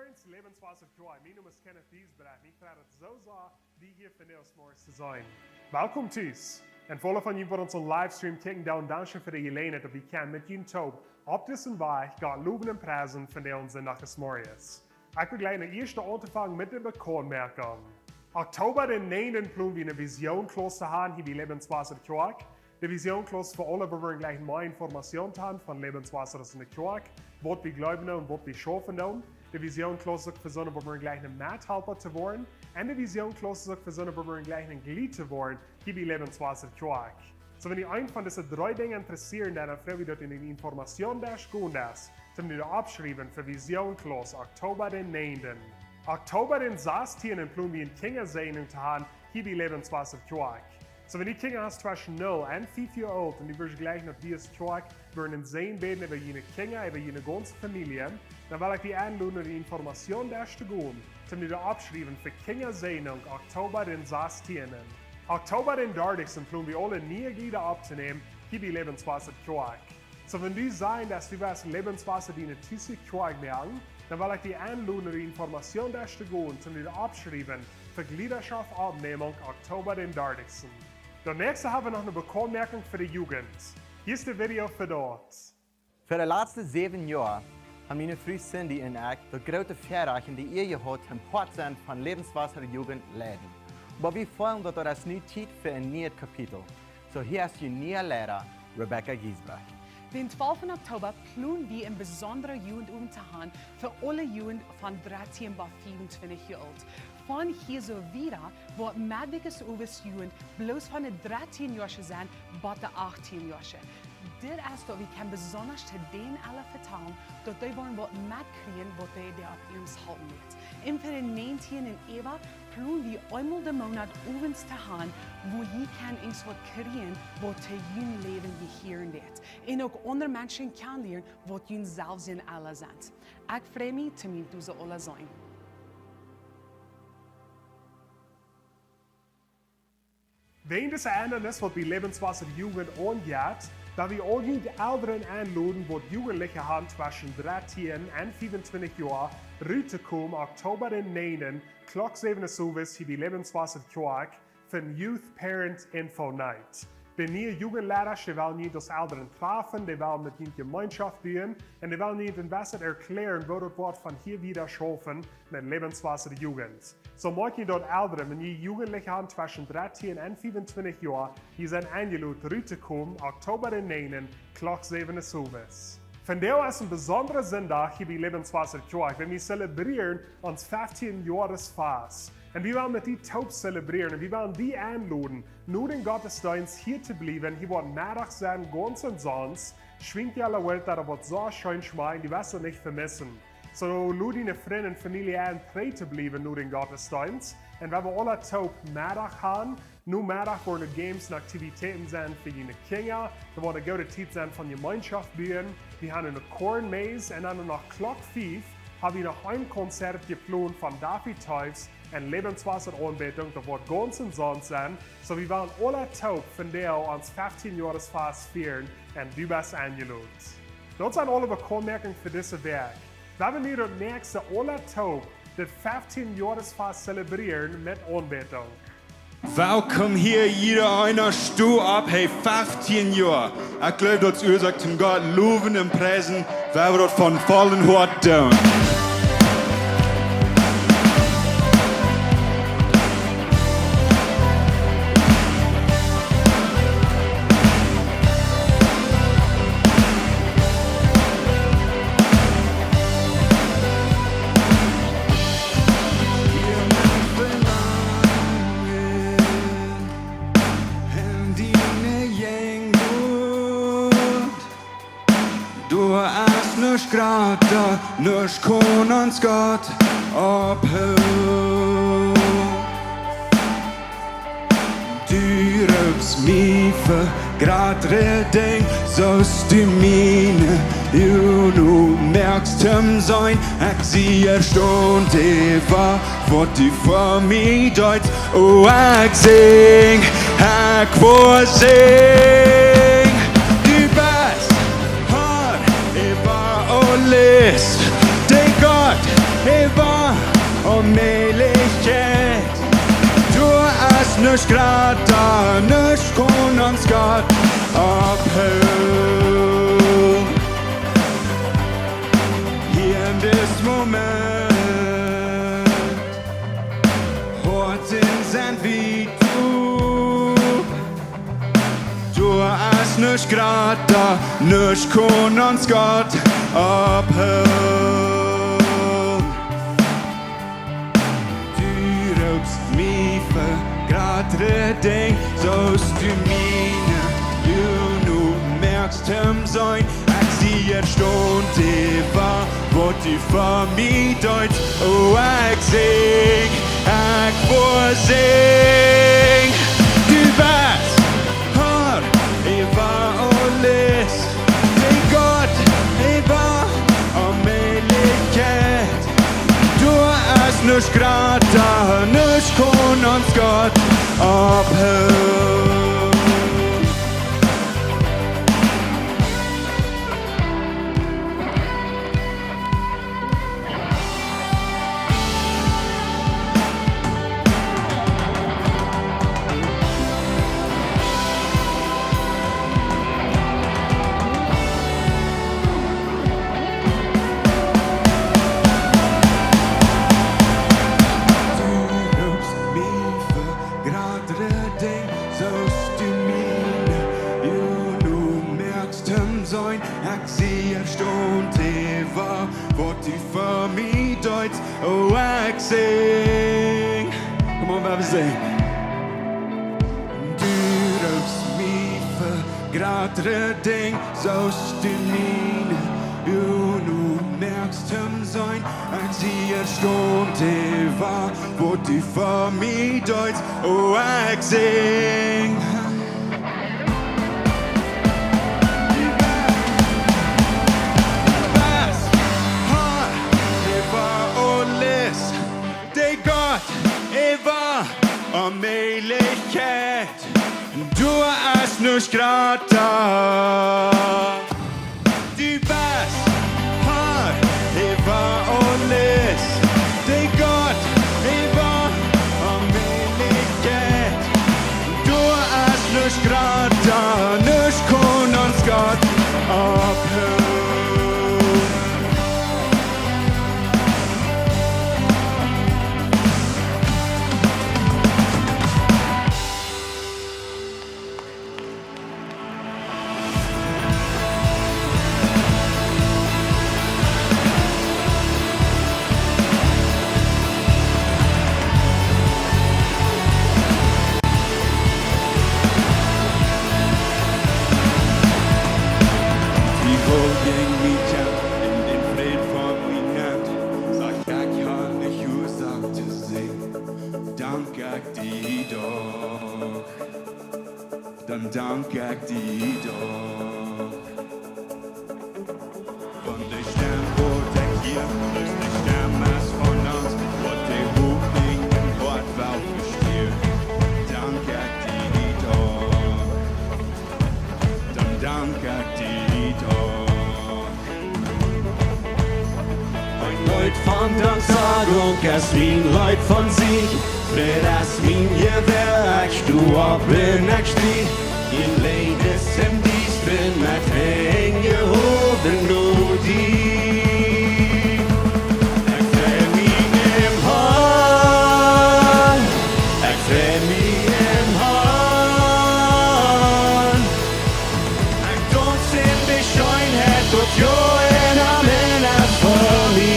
Morgens, Lebenswasser Joy. Mijn naam is Kenneth Diesbrecht. Ik vraag het zo zwaar die hier vandaag morgens te zijn. Welkom thuis. En volle van jullie voor onze livestream kijken down. Dankje voor de gelegenheid dat we kan met jullie toop op deze weg gaan loven en prijzen van de onze dag des morgens. Ik wil gleich de eerste aanvangen met de bekendmerking. Oktober den 9. plannen wir eine Vision-Klos zu haben hier bei Lebenswasser Joy. De Vision-Klos für alle, wo wir gleich mehr Informationen haben von Lebenswasser in der Joy. Was wir glauben und was wir schaffen. De Vision-Klos ist für so, wo wir gleich ein Mithelfer zu werden. Und de Vision-Klos ist für so, wo wir gleich ein Glied zu werden hier bei Lebenswasser Joy. So, wenn ihr einen von diesen 3 Dingen interessieren, dann freue ich mich, dass in den Informationen da gehen ist, zum ihr abschreiben für Vision-Klos Oktober den 9. Oktober den 16. planen wir in Kjinja Sendung zu haben hier bei Lebenswasser Joy. So, wenn die Kinder hast zwischen 0 und 5 Jahre alt und die wirst gleich noch dieses Tag werden sehen beten über jene Kinder, über jene ganze Familie, dann will ich die einladen, die Informationen da zu gehen, zum die abschreiben für Kindersendung Oktober den 16. Oktober den 30. planen wir alle neue Glieder abzunehmen, hier bei Lebenswasser Joy. So, wenn die sagen, dass wir was Lebenswasser die eine Tüße Joy merken, dann will ich die einladen, die Informationen da zu gehen, zum die abschreiben für Gliederschaft Abnehmung Oktober den 30. Dan nächste haben wir noch eine Bekannmerkung für die Jugend. Hier ist das Video für dort. Für die letzten 7 Jahre haben meine Frau Cindy und ich die große Verreichung, die ihr gehabt im Portsen von Lebenswasser Jugend leiden. Aber wir fühlen, dass das nie Zeit für ein neues Kapitel. So hier ist die neue Lehrer, Rebecca Giesbach. Den 12. Oktober planen wir ein besonderer Jugendabend zu haben für alle Jugend von 13 bis 24 Jahre alt. Von hier so wieder, wo Madwikes Obers Jugend bloß von den 13 Jahren sind, bis den 18 Jahren. Dit is dat we kan besonders te den alle vertellen, dat die worden wat mitkriegen, wat die op ons halten wird. En voor de 19 en Eva planen we einmal de Monat ovens te gaan, wo je kan eens wat krijgen, wat te je leven beheeren wird. En ook andere mensen kan leren, wat je zelfs in alle zijn. Ik freue mich, te met deze alle zijn. Wegen des Ändernisses, was die Lebenswasser Jugend angeht, da wir all die Älteren einladen, die Jugendliche haben zwischen 13 und 25 Jahren, rauszukommen, Oktober den 9. Klock 7 Service hier bei Lebenswasser Joy für den Youth Parent Info Night. Die neuen Jugendlehrer, die wollen nicht das Älteren treffen, die wollen mit ihnen Gemeinschaft tun und die wollen ihnen besser erklären, wo das Wort von hier wieder schaffen mit Lebenswasser Jugend. So mag ihr dort Älteren, wenn ihr Jugendliche haben zwischen 13 und 25 Jahren, die sind eingeladen, rauszukommen, Oktober den 9. Klock 7 Service. Von daher ist ein besonderer Sonntag hier bei Lebenswasser Joy, wenn wir zelebrieren uns 15 Joresfast. Und wir wollen mit die Taub zelebrieren und wir wollen die einladen, nur den Gottesdienst hier zu bleiben. Hier wird Mittag sein, ganz und sonst. Schwingt die alle Welt, da wird so schön schmecken, die wirst du nicht vermissen. So, lade deine Freunde und Familie ein, frei zu bleiben, nur den Gottesdienst. Und wenn wir alle Taub Mittag haben, nur Mittag werden Games und Aktivitäten sein für die Kinder. Da werden gute Zeit sein von Gemeinschaft bauen. Wir haben eine Kornmaze und dann nach Klock 5 haben wir noch ein Konzert geplant von Dach und Lebenswasseranbetung. Das wird ganz und sonst sein. So, wir wollen alle Taub von der uns 15 Joresfast feiern und du bist eingeladen. Das sind alle Bekannmerkungen für dieses Werk. Wenn wir das nächste alle Taub das 15 Joresfast zelebrieren mit Anbetung. Welkom hier, jeder einer stu ab, hey 15 Jahre. Ich glaube, dass ihr sagt, zum Gott loben und preisen, weil wir das von vollen Hort tun. Grata, nörs konans Gott ophöj. Du röps mig för gradredning, sås du mine, jo nu märkst hem sein, ich sier stund, det var vad du för mig deit, och ich sing, ich får sing, du bäst, har, list. Det är Gott, nicht grad da, nicht kann uns Gott abhören. Hier in diesem Moment, hört in sein wie du hast nicht grad da, nicht kann uns Gott abhören. Du rufst mich für grad Reding, sollst du meine, du merkst ihm sein, als sie erstaunt war, wo die für mich deut, oh ich sing, ich vorsing, du weißt, ich war alles, den Gott, ich war Allmählichkeit. Du hast nicht grad da, nicht kann uns Gott abhören. Oh, I sing. Come on, Baby, sing. Du rufst mich für grad Reding, sollst du meine, du merkst ihm sein, als sie erstaunt war, wo die für mich deut, oh, I sing. Allmählichkeit, du hast nicht grad da. Du bist hart, ich war alles. Der Gott, ich war Allmählichkeit, du hast nicht grad da, nicht kann uns Gott abhören. Dann dank ich dir doch. Von der Stern, wo der hier ist, der Stern ist von uns, wo der Hochling im Ort war gestiert. Dank ich dir doch. Dann dank ich dir doch. Ein Leut von Danksagung, es wie ein Leut von Sieg. Fred as min gewerk, du bin ich strid. In Leides im Diestrin mit Hänge hoben nur die. Ich freu mich im Hahn, ich freu mich im Hahn. Ich tanz in die Schönheit und jo in Amen as for me.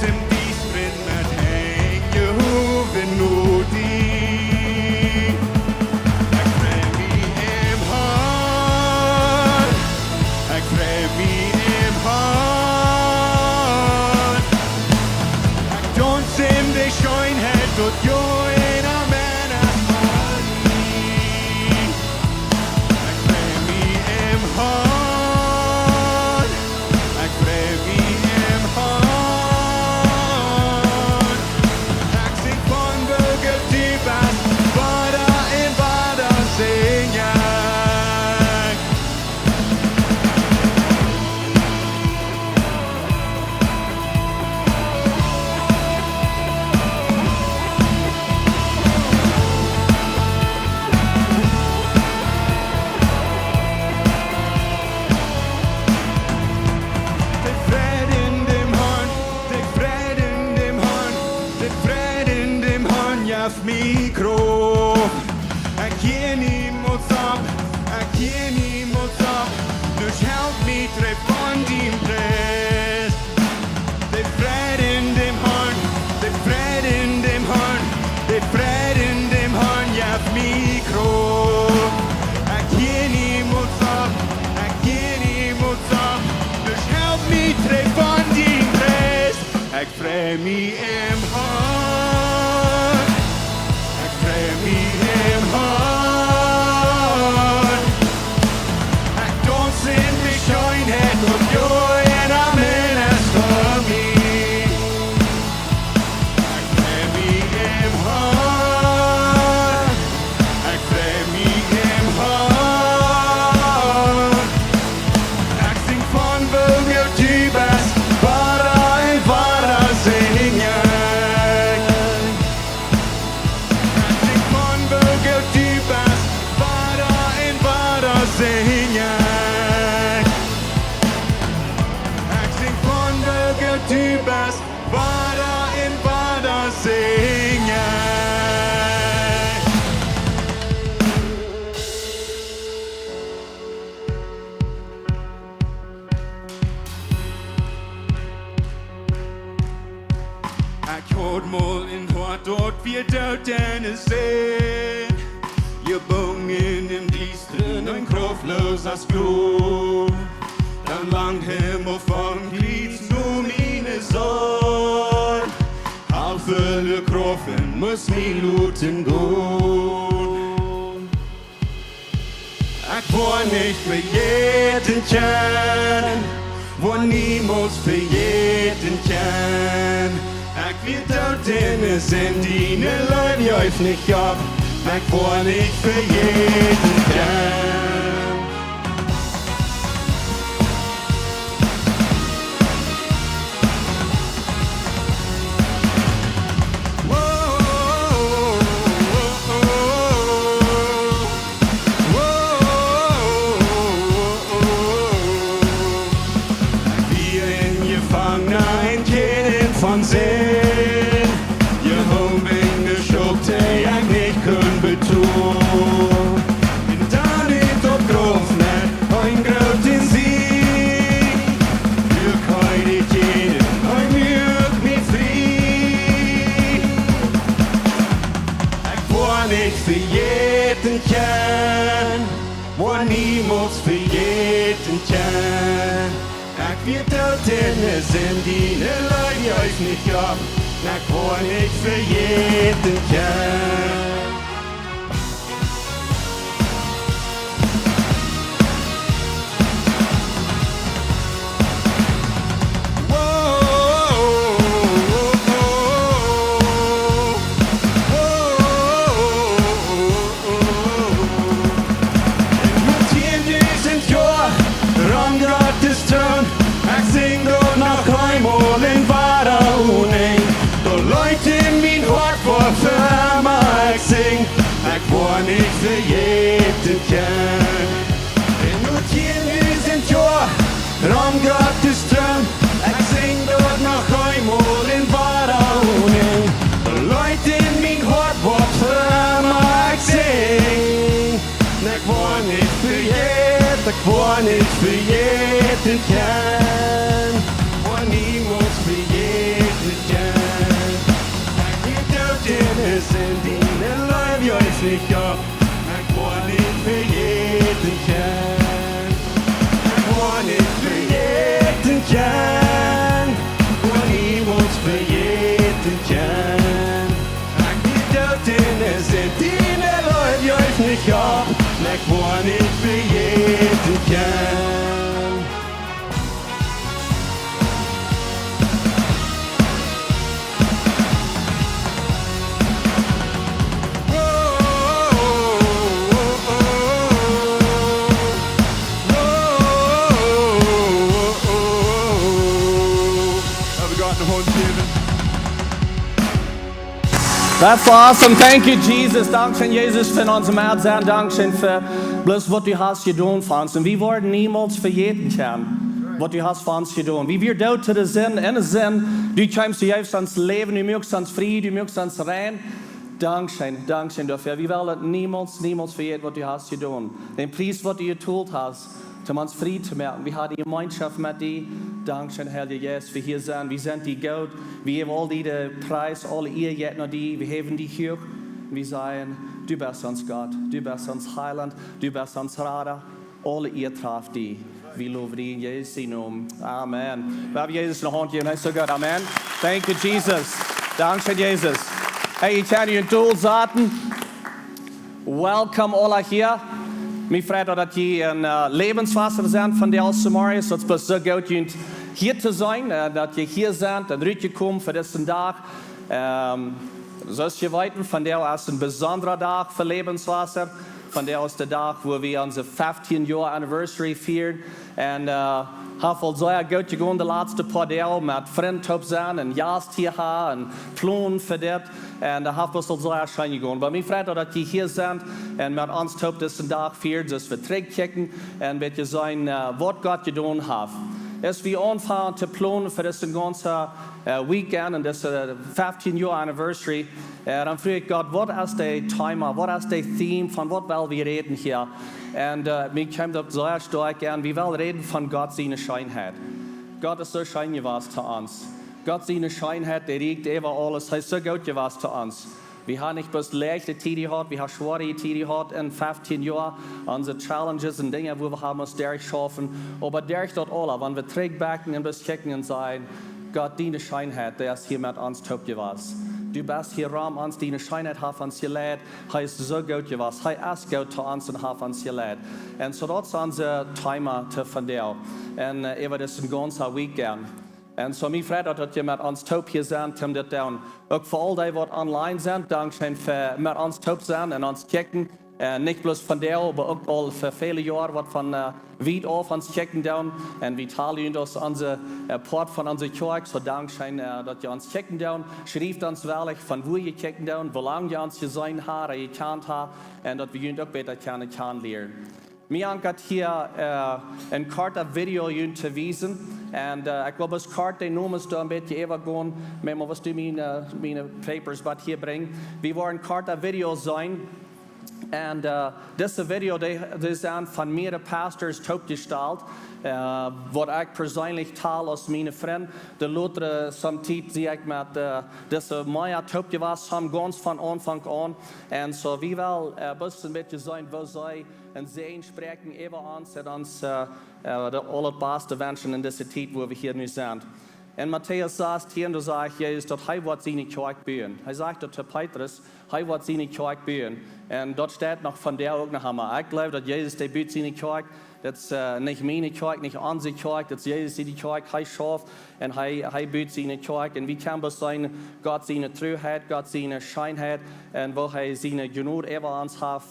Im Diestrin mit Hänge hoben nur die. drehe mich im Hart. Ich drehe mich im Hart. Ich tanze in die Schönheit und Joien am Himmel für mich. Ich drehe mich im Hart. Ich drehe mich im Hart. Ich sing von Vögel Tübers, Vara in Vara sing ich. Ich sing von Vögel Tübers, Vara in Vara sing ich. Ich sing von Vögel Tübers, Vara in Vara sing ich. Ik hoort mal in wat dort wir dort en sehen. Je bungen im Diestren ein kraftlos als Blut. Dann langt Himmel von Glieds nur meine Sohn. Halfe Kroffen muss mi luten gut. Ich war nicht für jeden Kern, wo niemals für jeden Kern. Ich will dort in sind die ne Leute euch nicht ab. Ich war nicht für jeden Kern. Wir in Gefangener ein Kind von Sinn. Je home in geschobt, ich nicht können betun. Und dann in der Grof net, ein Grot in Sieg. Wir können jeden, ein Mück mit Fried. Ich war nicht für jeden Kern, war niemals für jeden Kern. Ich wird dort in sind die ne Leute euch nicht ab. Ich war nicht für jeden Kern. Ich sing dort noch einmal in Varahuning. Da Leute in mein Hort vor Firma ich sing. Ich war nicht für jeden Kern. In nur 10.000 Jahren, Raum Gottes Thron. Ich sing dort noch einmal in Varahuning. Da Leute in mein Hort vor Firma ich sing. Ich war nicht für jeden, ich war nicht für jeden Kern. War niemals für jeden Kern. Ich geht dort in sind die ne Leute euch nicht ab. Ich war nicht für jeden Kern. Ich war nicht für jeden Kern. War niemals für jeden Kern. Ich geht dort in sind die ne Leute euch nicht ab. Ich war nicht für jeden Kern. Have we got the horn, David? That's awesome. Thank you, Jesus. Dankeschön, Jesus, für unserem Herzen. Dankeschön für bloß, was du hast getan für uns. Und wir werden niemals für jeden können, was du hast für uns getan. Wie wir dort zu der Sinn, in der Sinn, du kommst, du hilfst uns Leben, du möchtest uns Frieden, du möchtest uns rein. Dankeschön, Dankeschön dafür. Wir werden niemals für jeden, was du hast getan. Den Preis, was du getan hast, um uns Frieden zu merken. Wir haben die Gemeinschaft mit dir. Dankeschön, Herr Jesus, wir hier sind. Wir sind die Gott. Wir haben all diese Preis, alle ihr jetzt noch die. Wir haben die hier. Wir sagen, du bist uns Gott. Du bist uns Heiland. Du bist uns Rader. Alle ihr traf die. Vi lover dig i Jesu namn. Amen. Vi har Jesus en hand geben. Så godt. Amen. Thank you, Jesus. Danke, Jesus. Hey, ich kann Ihnen tool zaten. Welcome alle hier. Mich freut, dass ihr in Lebenswasser sind von der aus Samaria. So es ist so gut, hier zu sein, dass ihr hier seid und rübergekommen für diesen Tag. So ist ihr weiter, von der aus ein besonderer Tag für Lebenswasser. Von der aus der Tag, wo wir unsere 15-Jahr Anniversary feiern. Und habe sehr gut gegangen, die letzte paar Tage mit Freunden sein und Jast hier haben und Pläne für das. Und da habe ich sehr schön gegangen. Aber mich freut, dass ihr hier sind und mit uns diesen Tag feiern, dass wir zurückkicken und mit ihr sein, was Gott getan hat. Als wir anfangen zu planen für das ganze Weekend und das 15-Jahr Anniversary, dann frage ich Gott, was ist der Thema, was ist der Theme, von was wollen wir reden hier? Und mir kommt das sehr stark an, wir wollen reden von Gott seine Scheenheit. Gott ist so schön gewesen zu uns. Gott seine Scheenheit, der regt über alles, er ist so gut gewesen zu uns. Wir haben nicht bloß leichte Zeit gehabt, wir haben schwere Zeit gehabt in 15 Jahren. Unsere Challenges und Dinge, wo wir haben uns durchschaffen. Aber durch das alle, wenn wir zurückblicken und beschecken und sagen, Gott, deine Scheenheit, der ist hier mit uns top gewesen. Du bist hier rum, uns deine Scheenheit hat uns gelehrt. Er ist so gut gewesen. Er ist gut zu uns und hat uns gelehrt. Und so das ist unser Thema von dir. Und über das ganze Weekend. Und so mich freut, dass ihr mit uns top hier seid, um das dann auch für all die, die online sind, danke für mit uns top sein und uns checken. Nicht bloß von der, aber auch all für viele Jahre, was von weit auf uns checken down. Und wir teilen das unser Port von unserer Kirche, so danke, dass ihr uns checken down. Schreibt uns wirklich, von wo ihr checken down, wie lange ihr uns gesehen habt, ihr kennt habt, und dass wir uns auch besser kennenlernen. Mir hat hier ein kurzes Video zu wiesen. Und ich glaube, das Karte Nummer ist da ein bisschen übergehen. Manchmal, was du meine Papers hier bringen. Wir wollen ein kurzes Video sein. Und dieses Video, das ist von mehreren Pastors aufgestellt, was ich persönlich teile aus meinen Freunden. Die Leute, samtidig sehe ich mit dieser Maya aufgewachsen haben, ganz von Anfang an. Und so, wir wollen ein bisschen sein, wo sie und sehen, sprechen über uns und uns alle Beste wünschen in dieser Zeit, wo wir hier nicht sind. Und Matthäus sagt hier, und du sagst, Jesus, dass er wird seine Kirche bauen. Er sagt zu Petrus, er wird seine Kirche bauen. Und dort steht noch von der auch noch einmal. Ich glaube, dass Jesus, der baut seine Kirche. Das ist nicht meine Kirche, nicht unsere Kirche. Das ist Jesus, die Kirche, er schafft und er baut seine Kirche. Und wie kann das sein, Gott seine Treuheit, Gott seine Scheenheit und wo er seine Genug über uns hat,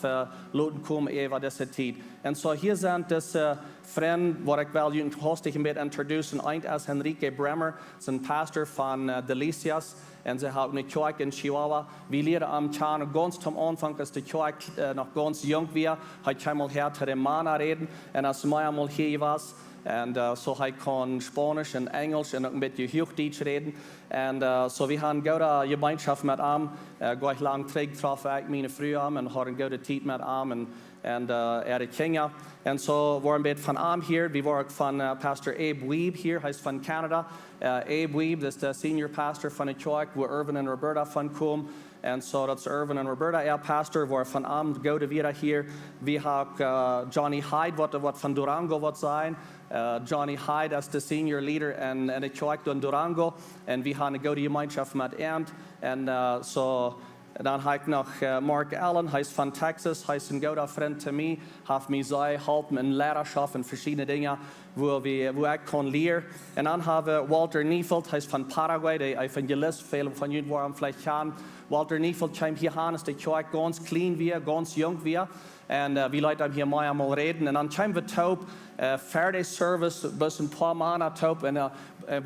Leute kommen über diese Zeit. Und so hier sind diese Freunde, die ich will hostig mit introducen. Ein ist Enrique Bremer, ist ein Pastor von Delicias. Und sie haben eine Kirche in Chihuahua. Wir lernen am Tag ganz am Anfang, als die Kirche noch ganz jung war, hat ich einmal her zu dem Mann reden. Und als ich einmal hier war, und so ich kann Spanisch und Englisch und ein bisschen Hochdeutsch reden. Und so wir haben eine gute Gemeinschaft mit ihm. Gleich lang getroffen, ich meine Frau und haben eine gute Zeit mit ihm. Und ist Kjinja. Und so waren wir von ihm hier. Wir waren von Pastor Abe Weeb hier, er ist von Kanada. Abe Weeb, das ist der Senior Pastor von der Kirche, wo Irvin und Roberta von kommen. Und so, das ist Irvin und Roberta, Pastor, war von ihm, gehen wieder hier. Wir haben Johnny Hyde, was von Durango wird sein. Johnny Hyde ist der Senior Leader in der Kirche in Durango. Und wir haben eine gute Gemeinschaft mit ihm. Und so, dann habe ich noch Mark Allen, er ist von Texas, er ist ein guter Freund zu mir, hat mich sehr geholfen in Lehrerschaft und verschiedene Dinge, wo ich kann lernen. Und dann habe ich Walter Niefeld, er ist von Paraguay, der Evangelist, viele von Ihnen waren vielleicht kennen. Walter Niefeld kam hier an, ist die Kirche ganz clean wie, ganz jung wie. Und wir Leute hier mal reden. Und dann kamen wir taub, Friday Service, bis ein paar Monate taub, und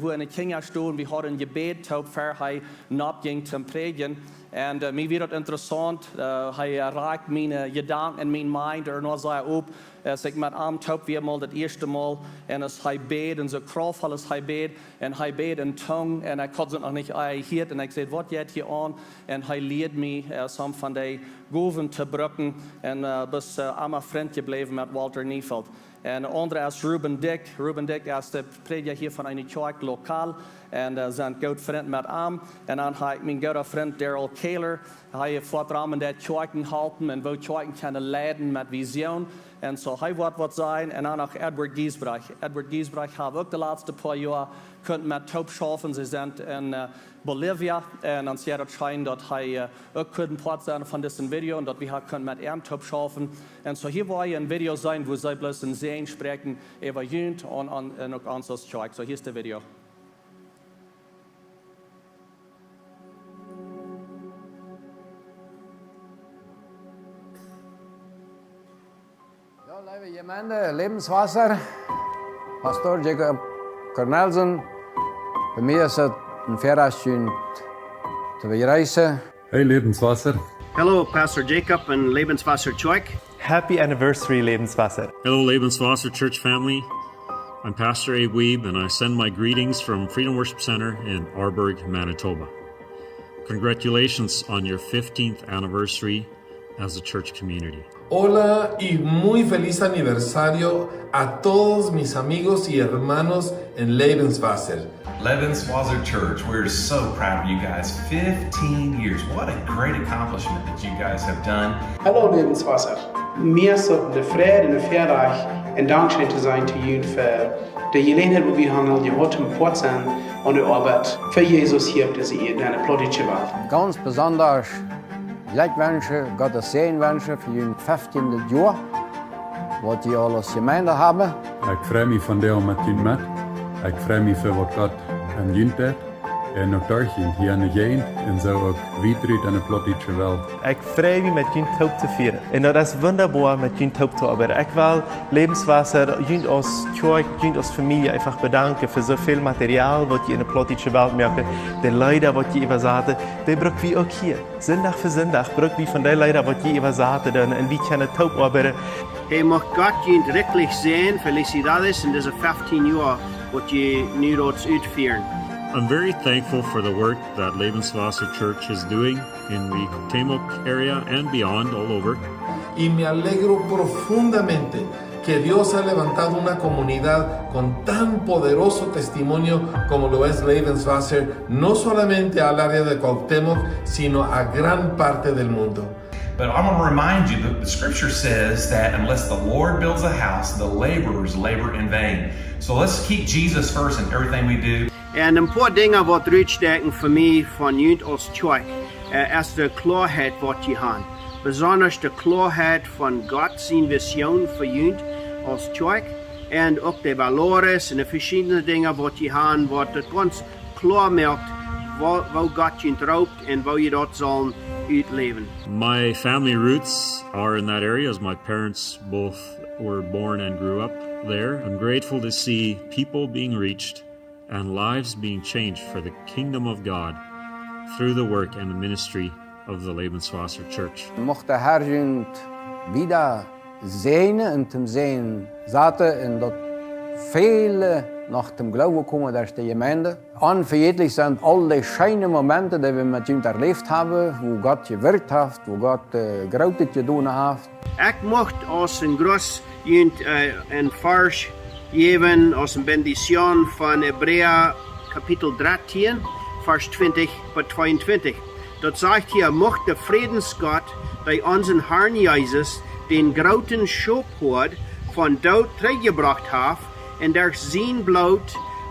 wo in der Kjinja stehen, wir hatten ein Gebet taub, für er nachging zum Predigen. Und mir wird es interessant, er reicht meine Gedanken in mein Mind, nur so ob, als ich mit ihm taub wie mal das erste Mal, und es bet, und so kraftvoll ist bet, und bet in Tongue, und konnte es noch nicht erhielt, und ich sagte, was geht hier an? Und lehrt mich, some von den Goven zu brücken, und bis einmal Freund geblieben mit Walter Niefeld. Und der andere ist Ruben Dach. Ruben Dach ist der Prediger hier von einer Kirche lokal. Und sind gut Freund mit ihm. Und dann habe ich meinen guten Freund Daryl Kaler. Er hat Vortragen in der Kirche gehalten und wo Kirchen können leiden mit Vision. En zo, hij wordt wat zijn. En dan nog Edward Giesbrecht. Edward Giesbrecht heeft ook de laatste paar jaar met taubschaffen. Ze zijn in Bolivia. En dan zie je het schijnt dat hij ook kunnen part zijn van deze video. En dat we kunnen met hem taubschaffen. En zo, hier wil je een video zijn, wo zij bloß een zin spreken over Jugend en ook ons als Kerk. Zo, hier is de video. Ja, liebe Gemeinde, Lebenswasser, Pastor Jacob Cornelsen. Bei mir ist es ein Verraschung zu reisen. Hey Lebenswasser. Hello, Pastor Jacob and Lebenswasser Church. Happy anniversary, Lebenswasser. Hello, Lebenswasser Church family. I'm Pastor Abe Weeb, and I send my greetings from Freedom Worship Center in Arborg, Manitoba. Congratulations on your 15th anniversary as a church community. Hola y muy feliz aniversario a todos mis amigos y hermanos en Lebenswasser. Lebenswasser Church, we're so proud of you guys. 15 years. What a great accomplishment that you guys have done. Hallo Lebenswasser. Mir ist de vrede en de verjaardag en dankzij te zijn te jullie voor de gelegenheid wo wir haben gehört im Port sein und die Arbeit für Jesus hier auf dieser Erde, eine plottische Welt. Ganz besonders Glückwünsche, Gottes Segen wünschen für den 15. Jahr, was die alles Gemeinde haben. Ik freue mich von der met jullie met. Ik freue mich für was Gott aan jullie deed. En ook daar hier aan de geen en zo ook weiter in de plottische Welt. Ich freue mich, mit Jünd Taub zu feiern. Und das ist wunderbar, mit Jünd Taub zu arbeiten. Ich will Lebenswasser, Jünd aus Kirche, Jünd aus Familie einfach bedanken für so viel Material, was ihr in der plottische Welt merkt. Die Leute, was ihr übersaten, die brauchen wir auch hier. Sonntag für Sonntag brauchen wir von den Leuten, was ihr übersaten, und wir können Taub arbeiten. Hey, mag Gott Jünd wirklich sehen, Felicidades in diese 15 Jahre, was ihr nu dort ausführen. I'm very thankful for the work that Lebenswasser Church is doing in the Temok area and beyond, all over. Y me alegro profundamente que Dios ha levantado una comunidad con tan poderoso testimonio como lo es Lebenswasser, no solamente al área de Cuauhtémoc, sino a gran parte del mundo. But I want to remind you that the scripture says that unless the Lord builds a house, the laborers labor in vain. So let's keep Jesus first in everything we do. En een paar dingen wat uitsteken voor mij van Jünd als Kerk, is de Klarheit wat je hebt. Besonders de Klarheit van God zijn vision voor Jünd als Kerk. En ook de valores en de verschillende dingen wat je hebt, wat het ganz klar maakt, waar God je roopt en waar je dat zal uitleven. My family roots are in that area, as my parents both were born and grew up there. I'm grateful to see people being reached and lives being changed for the kingdom of God through the work and the ministry of the Lebenswasser Church. Mocht der Herr wieder segnen und zum Sehen zaten und dat viele nach dem Glauben kommen durch die Gemeinde. Unvergettlich sind all die schönen Momente, die wir mit ihm erlebt haben, wo Gott gewirkt hat, wo Gott Großes getan hat. Ich möchte als ein groß Jünd ein Vers geben aus der Benediction von Hebräer Kapitel 13, Vers 20 bis 22. Dort sagt hier, mocht der Friedensgott, der unseren Herrn Jesus den großen Schubhut von Tod zurückgebracht hat und durch sein Blut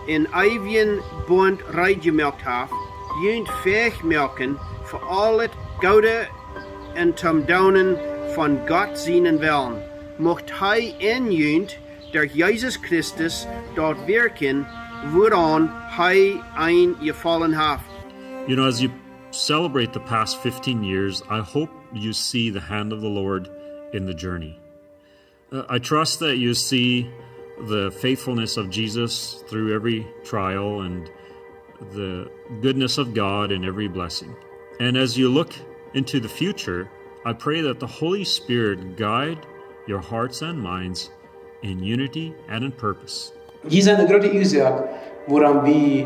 in ewigen Bund reingemacht hat, jünd fähig machen für alles Gute und zum Daunen von Gott seinen Willen. Mocht hij in jünd durch Jesus Christus dort wirken, woran hij eingefallen hat. You know, as you celebrate the past 15 years, I hope you see the hand of the Lord in the journey. I trust that you see the faithfulness of Jesus through every trial and the goodness of God in every blessing. And as you look into the future, I pray that the Holy Spirit guide your hearts and minds in unity and in purpose. Hier zijn de grote Ursache, woran wir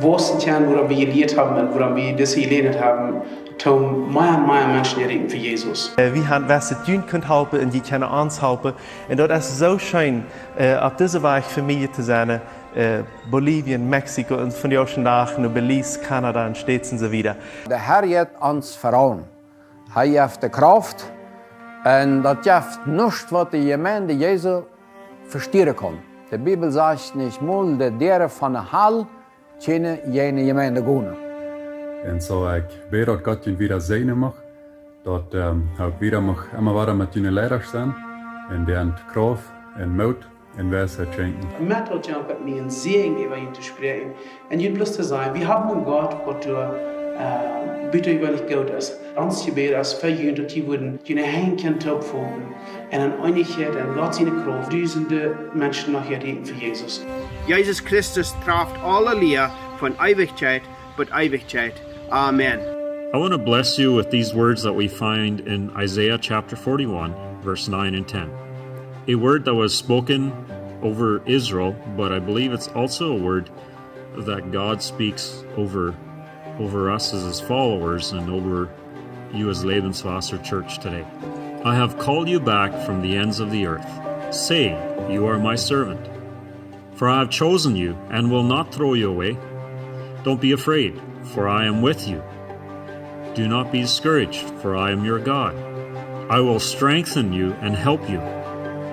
wussten können, woran wir gelehrt haben und woran wir das gelernt haben, um mehr und mehr Menschen erreichen für Jesus. Wir haben was das Jünd können helfen und die können uns helfen. Und das ist so schön, auf diesem Weg Familie zu sein, Bolivien, Mexiko und von der Ocean nach nach Belize, Kanada und Staaten und so weiter. Der Herr hat uns vertrauen. Er hat die Kraft En dat geeft nichts, wat de Gemeinde Jesu verstehen kann. Die Bibel sagt nicht mal, de deren van de hal kunnen jene Gemeinde gaan. En zo ik weet dat God je weer zegenen mag. Dat ook weer mag immer weer met je leiders staan. En die aan kracht en moed en wijsheid schenken. Met wat jou met mij een Segen über ihn zu sprechen. Und ihn bloß zu sagen, wir haben einen Gott, der bitte überlich gut ist. Uns Gebet ist für ihn, dass die würden die Henken topfunden. Und an Einigkeit, an Gott seine Kraft, tausende Menschen nachher dienen für Jesus. Jesus Christus traft alle Lehr von Ewigkeit bis Ewigkeit. Amen. I want to bless you with these words that we find in Isaiah chapter 41, verse 9 and 10. A word that was spoken over Israel, but I believe it's also a word that God speaks over us as his followers and over you as Lebenswasser Church today. I have called you back from the ends of the earth, saying, you are my servant. For I have chosen you and will not throw you away. Don't be afraid, for I am with you. Do not be discouraged, for I am your God. I will strengthen you and help you.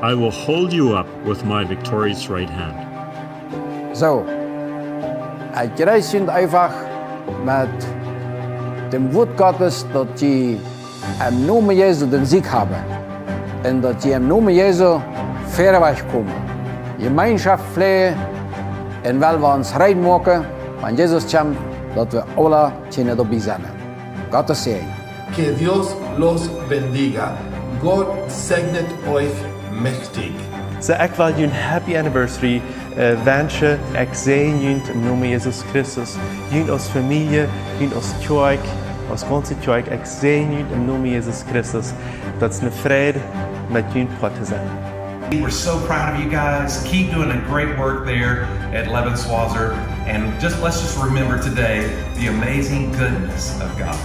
I will hold you up with my victorious right hand. So, ich rechne einfach mit dem Wort Gottes, dass sie im Namen Jesu den Sieg haben. Und dass sie im Namen Jesu verweg kommen. Gemeinschaft pflegen und weil wir uns reinmachen, wenn Jesus kommt, dass wir alle dabei sein. Gottes Segen. Que Dios los bendiga. Gott segnet euch mächtig. So ik wil jullie een happy anniversary wensen. Ik zegen jullie im Namen Jesus Christus. Jullie als familie, jullie als kerk, als ganze kerk. Ik zegen jullie im Namen Jesus Christus. Dat is een vrede met jullie te zijn. We're so proud of you guys. Keep doing a great work there at Lebenswasser. And let's just remember today the amazing goodness of God.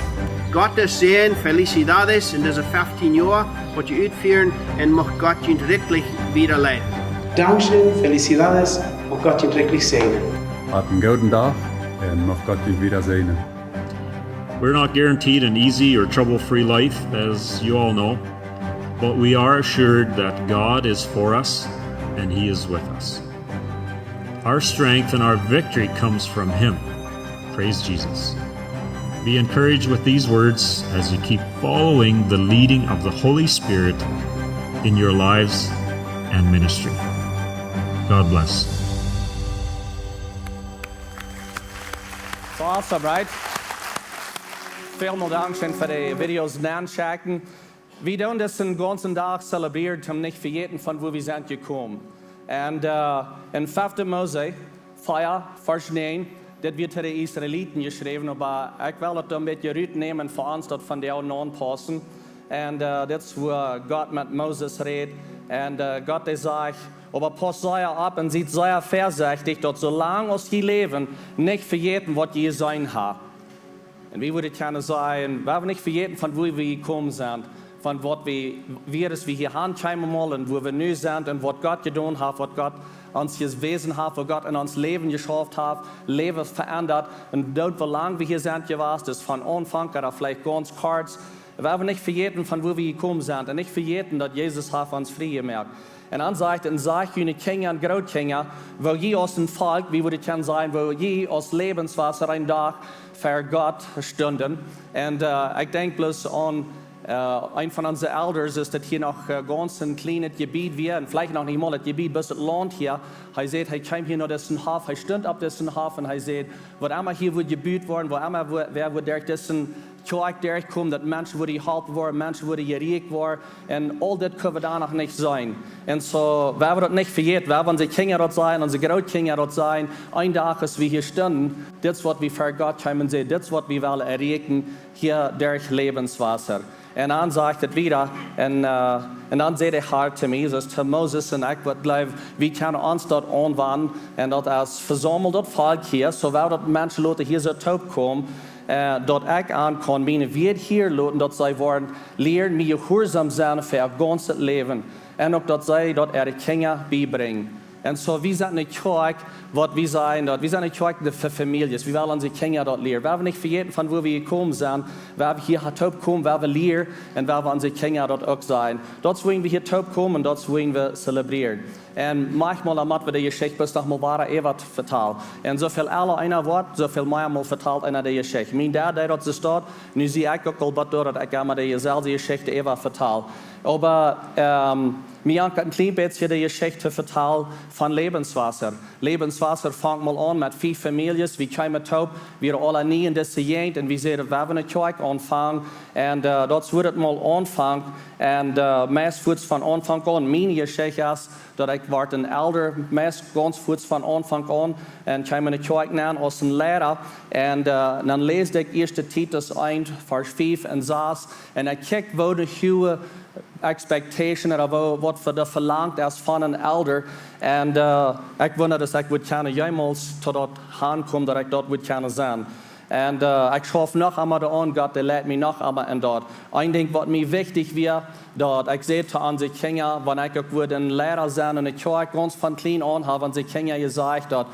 Gottes Segen, Felicidades in diese 15 Jahre, was ihr uitführen und mag Gott ihn wirklich wieder leiden. Dankeschön, Felicidades, mag Gott ihn wirklich segnen. Habt einen guten Tag und mag Gott dich wieder segnen. We're not guaranteed an easy or trouble-free life, as you all know, but we are assured that God is for us and he is with us. Our strength and our victory comes from him. Praise Jesus. Be encouraged with these words as you keep following the leading of the Holy Spirit in your lives and ministry. God bless. So awesome, right? Vielen Dank schön für die Videos nachschauen. Wir tun das den ganzen Tag zelebriert, um nicht vergessen, von wo wir sind gekommen. Und in 5. Mose, Feier, Vers 9, das wird für die Israeliten geschrieben, aber ich will das ein bisschen rübernehmen für uns, das von der non passen. Und das ist, wo Gott mit Moses redet. Und Gott sagt, aber pass sehr ab und seid sehr vorsichtig, dass solange sie leben, nicht vergessen, was ihr sein habt. Und wie würde ich gerne sagen, wir haben nicht vergessen, von wo wir gekommen sind, von was wir hier ankommen wollen, wo wir neu sind und was Gott getan hat, was Gott uns gewesen hat, was Gott in uns Leben geschafft hat, Leben verändert. Und dort, wie lange wir hier sind, gewesen, das von Anfang oder vielleicht ganz kurz. Wir haben nicht vergessen, von wo wir gekommen sind und nicht vergessen, dass Jesus hat uns frei gemacht. Und dann sagt jene Kinder und Großkinder, wo je aus dem Volk, wie würde ich gerne sagen, wo je aus Lebenswasser ein Dach für Gott stunden. Und ich denke bloß an ein von unseren Elders ist das hier noch ganz ein kleines Gebiet wie, und vielleicht noch nicht mal das Gebiet, bis das Land hier. Er sagt, er kam hier noch diesen Hafen, er stand auf diesen Hafen, er sagt, wo immer hier wird gebaut worden, wo immer wer durch diesen Kirche durchkommt, dass Menschen wurde gehalten worden, Menschen wurde gerecht worden, und all das können wir da noch nicht sein. Und so, wer wird das nicht vergessen, wer unsere Kinder dort sein, unsere Großkinder dort sein, ein Tag, als wir hier standen, das ist, was wir für Gott kommen sehen, das ist, was wir wollen erreichen, hier durch Lebenswasser. Und dann sagt er wieder, und dann sagt der Herr zu mir, das zu Moses und ich wird bleiben, wir können uns dort anwenden, und dort als versammelt dort Volk hier, so weil dort Menschen Leute hier so taub kommen, dort ich ankommen, meine wird hier Leute, dort sie wollen lernen, mir gehorsam sein für ihr ganzes Leben, und auch dort sie dort ihre Kinder beibringen. En so, wir sind eine Kirche, was wir sein dort. Wir sind eine Kirche für Familien. Wir wollen unsere Kinder dort lehren. Wir wollen nicht vergessen, von wo wir gekommen sind. Wir hier kommen, wir lehren und wir wollen unsere Kinder dort auch sein. Dort wollen wir hier kommen und dort wollen wir zelebrieren. Und manchmal damit wir die Geschichte bis noch mal wahre Ewert vertalen. Und so viel alle einer Wort, so viel mehr mal vertalt einer die Geschichte. Mein Dad, der dort ist dort, nu zie ik ook al wat door dat ik maar dezelfde Geschichte Ewert vertaal. Aber mir ein klein bisschen die Geschichte vertellen von Lebenswasser. Lebenswasser fängt mal an mit 5 Familien. Wir kommen drauf, wir alle nie in diese Gegend und wir sehen, wir haben eine Kirche anfangen. Und dort wird es mal anfangen. Und meist wird es von Anfang an. Meine Geschichte ist, dass ich ein Elder, meist ganz kurz von Anfang an. Und kam in eine Kirche an als ein Lehrer. Und dann lese ich 1. Titus 1, Vers 5 und 6. Und ich kijk wo de huwe expectation oder was für verlangt ist von einem Elder. Und ich wundere, dass ich jemals zu dort hinkommen, dass ich dort gerne sein. Und ich hoffe noch einmal daran, Gott, der lädt mich noch einmal in dort. Ein Ding, was mir wichtig wäre, dort, ich sehe zu unseren Kindern, wenn ich auch ein Lehrer sein in der Kirche, ganz von klein an, haben unsere Kinder gesagt, dort,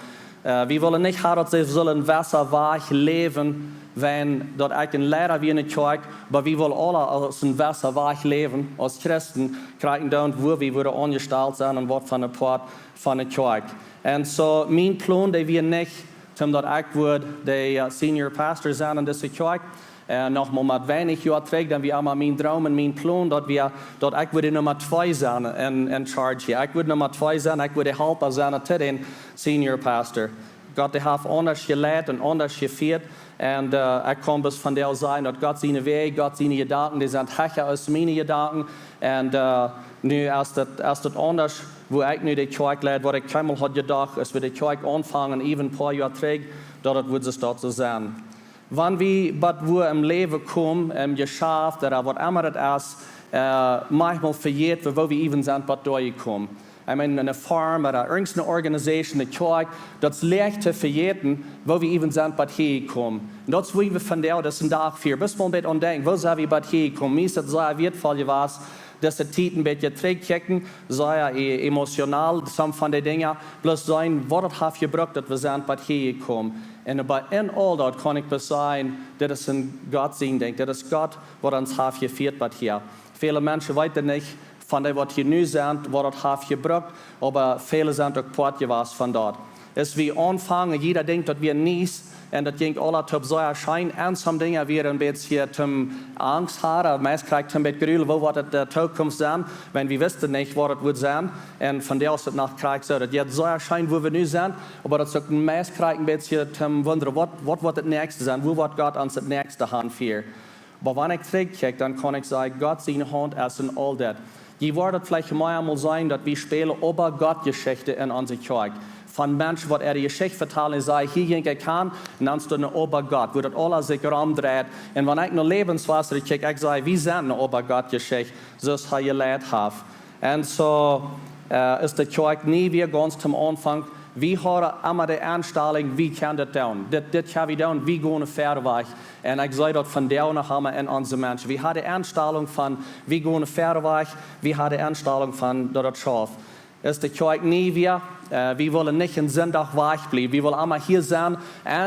wir wollen nicht haben, dass sie sollen wasserweich leben, wenn dort ich ein Lehrer wie in der Kirche, aber wir wollen alle aus dem wasserweich leben, als Christen, kriegen dann, wo wir angestellt sind und was von der Part von der Kirche. Und so, mein Plan, der wir nicht, dort ich der Senior Pastor sein in dieser Kirche, noch mal mit wenig Jahren trägt, dann wir einmal mein Traum und mein Plan, dort ich würde Nummer 2 sein in Charge hier. Ich würde Nummer 2 sein, ich würde Helfer sein zu den Senior Pastor. Gott, der hat anders gelehrt und anders geführt. Und ich kann bis von der sein, dass Gott seine Wege, Gott seine Gedanken, die sind höher als meine Gedanken. Und nu ist das anders, wo ich nu die Kirche lehre, wo ich einmal hat gedacht, als wir die Kirche anfangen, even ein paar Jahre trägt, dort wird es dort so sein. Wenn wir im Leben kommen, im Geschäft oder was immer das ist, manchmal vergeht, wo wir even sind, was durchkommen. Ich meine, eine Farm oder irgendeine Organisation, eine Kirche, das leicht zu vergessen, wo wir even sind, was hier kommen. Und das wollen wir von der, das ist ein Dach für, bis man ein bisschen denkt, wo sind wir, was hier kommen. Mir ist das sehr wertvoll gewesen, dass die Titel ein bisschen trägkicken, sehr emotional, some von den Dingen, bloß sein, was das hat gebraucht, dass wir sind, was hier kommen. Und aber in all das kann ich sagen, dass es ein Gott sein denkt, das ist Gott, was uns hat geführt, was hier. Viele Menschen wissen nicht, von dem, was hier nu sind, was das hat gebraucht, aber viele sind auch Port gewesen von dort. Es wie anfangen, jeder denkt, dass wir nies, und das ging alle top so erscheinen, und some Dinge wir ein bisschen zum Angst haben, meist kriegt ein bisschen Gerühl, wo wird das Zukunft sein, wenn wir wissen nicht, was das wird sein, und von der aus das nach kriegt so, das jetzt so erscheint, wo wir nu sind, aber das ist meist kriegt ein bisschen zum Wundern, was wird das nächste sein, wo wird Gott uns das nächste Hand führen. Aber wenn ich zurückkicke, dann kann ich sagen, Gott seine Hand ist in all das. Je wird vielleicht mal sein, dass wir spielen über Gott-Geschichte in unserer Kirche. Von Menschen, die die Geschichte vertellen, und sagen, hier gehen kann, und dann ist eine über Gott, wo das alles sich rumdreht. Und wenn ich noch Lebenswasser kicke, ich sage, wir sind eine über Gott-Geschichte, so ist es gelehrt habe. Und so ist die Kirche nie wieder ganz zum Anfang. Wir haben immer die Anstellung, wie kann das tun? Das kann wir tun, wie gehen Fahrweg. Und ich sage dort von der nach haben wir in unseren Menschen. Wir haben die Anstellung von, wie gehen Fahrweg, wir haben die Anstellung von dort Schaf. Ist die Kirche nie wieder. Wir wollen nicht in Sonntag weich bleiben. Wir wollen immer hier sein.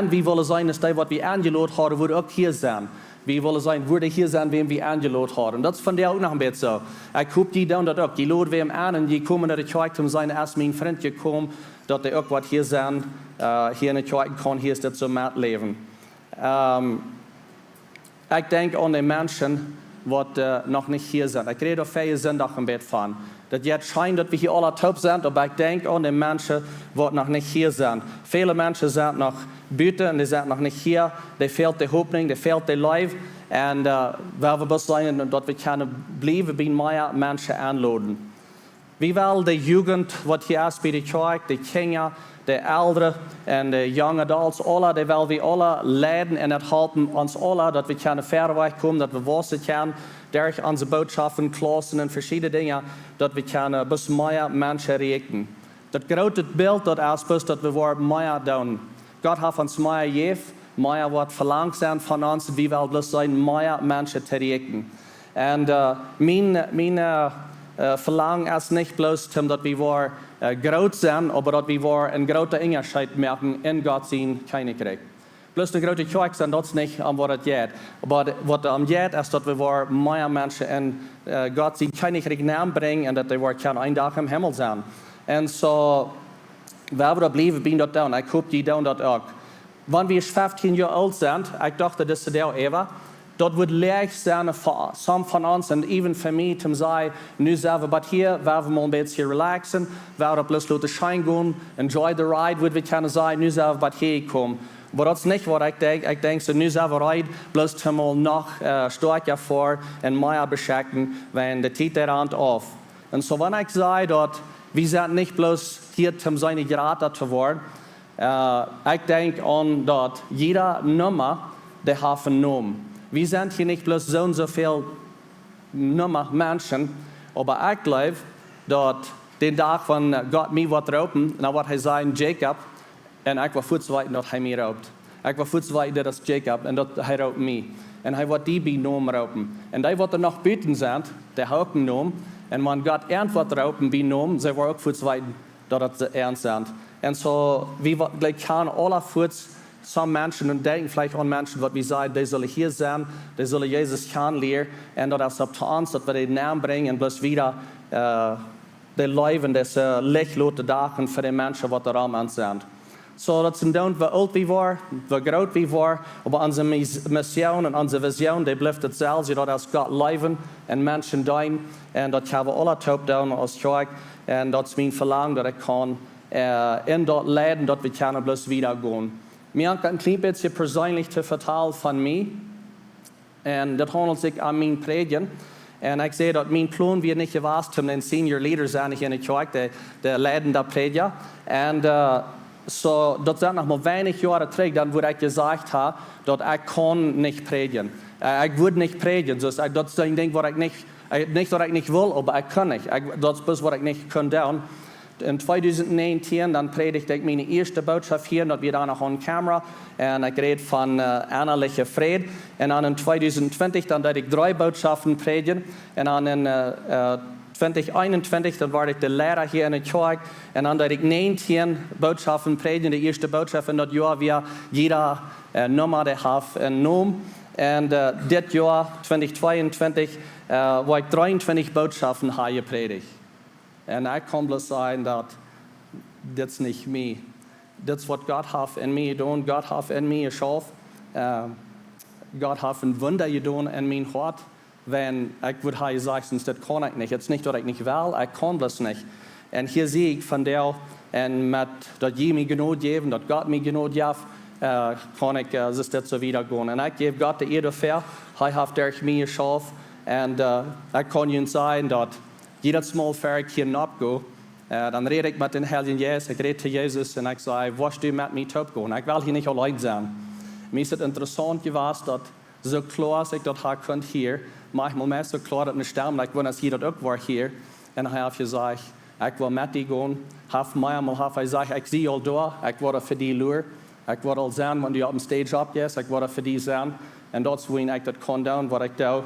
Und wir wollen sein, dass das, was wir angeladen haben, würde auch hier sein. Wir wollen sein, würde hier sein, wem wir angeladen haben. Und das ist von der auch noch ein bisschen so. Ich gucke die dann dort auch. Die laden wir an und die kommen in die Kirche, um sein erst mein Freund gekommen, dass die auch was hier sind, hier in der Kirche kann, hier ist das so mitleben. Ich denke an die Menschen, die noch nicht hier sind. Ich rede auf viele Sonntag im Bett von. Das jetzt scheint, dass wir hier alle top sind, aber ich denke an die Menschen, die noch nicht hier sind. Viele Menschen sind noch Büte und die sind noch nicht hier. Da fehlt die Hoffnung, da fehlt die Life. Und weil wir bis sein, dass wir können bleiben, bei mehr Menschen anladen. Wie will die Jugend, was hier ist bei der Kirche, die Kinder, die Älteren und die Young Adults, alle, die will wir alle leiden und erhalten uns alle, dass wir können Fahrweg kommen, dass wir wissen können, durch unsere Botschaften, Klassen und verschiedene Dinge, dass wir können bis mehr Menschen erreichen. Das große Bild, das ist, dass wir mehr tun. Gott hat uns mehr gegeben, mehr wird verlangt sein von uns, und wir wollen bloß sein, mehr Menschen zu erreichen. Und meine verlangen es nicht bloß, dass wir groß sind, aber dass wir einen großen Unterschied merken in Gott sein Königreich. Bloß eine große Kirche sind das nicht, was es geht. Aber was es geht, ist, dass wir mehr Menschen in Gott sein Königreich Namen bringen und dass wir einen Tag im Himmel sein. Und so, wer wir bleiben, bin dort down. Ich hoffe, die down dort auch. Wenn wir 15 Jahre alt sind, ich dachte, das ist der Eva, das wird leicht sein für some von uns und even für mich, zu sagen, nu sind wir hier, werden wir mal ein bisschen relaxen, werden wir bloß lassen Schein gehen, enjoy the ride, würde wir können sagen, nu sind wir hier gekommen. Aber das ist nicht, was ich denke. Ich denke, so nu sind wir ride, bloß mal noch stärker vor und mehr beschäftigen, wenn die Zeit daran auf. Und so, wenn ich sage, dass wir sind nicht bloß hier, um seine Gerater zu werden, ich denke an, dass jeder Nummer, der hat einen Namen. Wir sind hier nicht bloß so und so viele Menschen, aber ich glaube, dass den Tag, wenn Gott mich rauben, dann wird er sagen, Jacob, und ich war vorzuweiten, dass er mich raubt. Ich war vorzuweiten, dass Jacob, und dass er raubt mich. Und er wird die Namen rauben. Und die, die noch beten sind, der hat auch einen Namen. Und wenn Gott antwortet rauben, bei Namen, sie werden auch vorzuweiten, dass sie ernst sind. Und so, wir können alle kurz some Menschen und denken vielleicht an Menschen, die wir sagen, die sollen hier sein, die sollen Jesus kennenlernen. Und das ist up to uns, dass wir den Namen bringen und bloß wieder die Leben, das Licht dachen für die Menschen, die da am sind. So, das sind dann, wie alt wir waren, wie groß wir waren, aber unsere Mission und unsere Vision, die bleibt dasselbe, dass Gott leben und Menschen dienen. Und das haben wir alle top down als Kirche. Und das ist mein Verlangen, dass ich kann in dort leiden, dass wir können bloß wieder gehen. Mir hat ein klein bisschen persönlich zu vertellen von mir. Und das handelt sich an mein Predigen. Und ich sehe, dass mein Plan wird nicht gewesen, um den Senior Leader sein in der Kirche, der leidende Prediger. Und so, das sind noch mal wenig Jahre zurück, dann wo ich gesagt habe, dass ich kann nicht predigen. Ich würde nicht predigen. Das ist ein Ding, was ich nicht, was ich nicht will, aber ich kann nicht. Das ist, was ich nicht kann tun. In 2019 dann predigte ich meine erste Botschaft hier, und wir dann noch on Kamera. Und ich rede von innerlicher Frieden. Und dann in 2020 dann werde ich 3 Botschaften predigen. Und dann in 2021 dann war ich der Lehrer hier in der Kirche. Und dann werde ich 19 Botschaften predigen. Die erste Botschaft in das Jahr, wie jeder Nummer, der hat einen Namen. Und das Jahr 2022 war ich 23 Botschaften hier gepredigt. Und ich kann bloß sagen, dass das nicht mir. Das, was Gott hat in mir getan, Gott hat in mir geschaffen. Gott hat ein Wunder getan in mein Hart. Wenn ich würde sagen, das kann ich nicht. Jetzt nicht, dass ich nicht will, ich kann bloß nicht. Und hier sehe ich von der, und mit, dass ich mir Gnade geben, dass Gott mir Gnade gibt, kann ich das so wieder gehen. Und ich gebe Gott die Ehre dafür. Er hat durch mich geschaffen. Und ich kann Ihnen sagen, dass jedes Mal, wenn ich hier abgehe, dann rede ich mit den Heiligen Jesus, ich rede zu Jesus und ich sage, was du mit mir abgehen? Ich will hier nicht allein sein. Mir ist es interessant gewesen, dass so klar ist, dass ich hier, manchmal mehr so klar, dass ich sterbe, ich will, dass jeder auch war hier. Und ich habe gesagt, ich will mit dir gehen. Manchmal habe ich gesagt, ich sehe all da, ich werde für die lure. Ich werde all sein, wenn du auf dem Stage abgehst, ich werde für die sein. Und das ist, wenn ich das kann tun, was ich tue,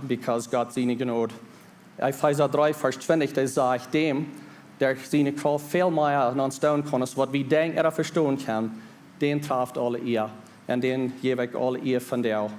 because Gott seine Gnade. Epheser 3, Vers 20, da sage ich dem, der seine Kraft viel mehr an uns tun kann, als was wir denken oder verstehen können, den trifft alle ihr. Und den gebe ich alle ihr von dir.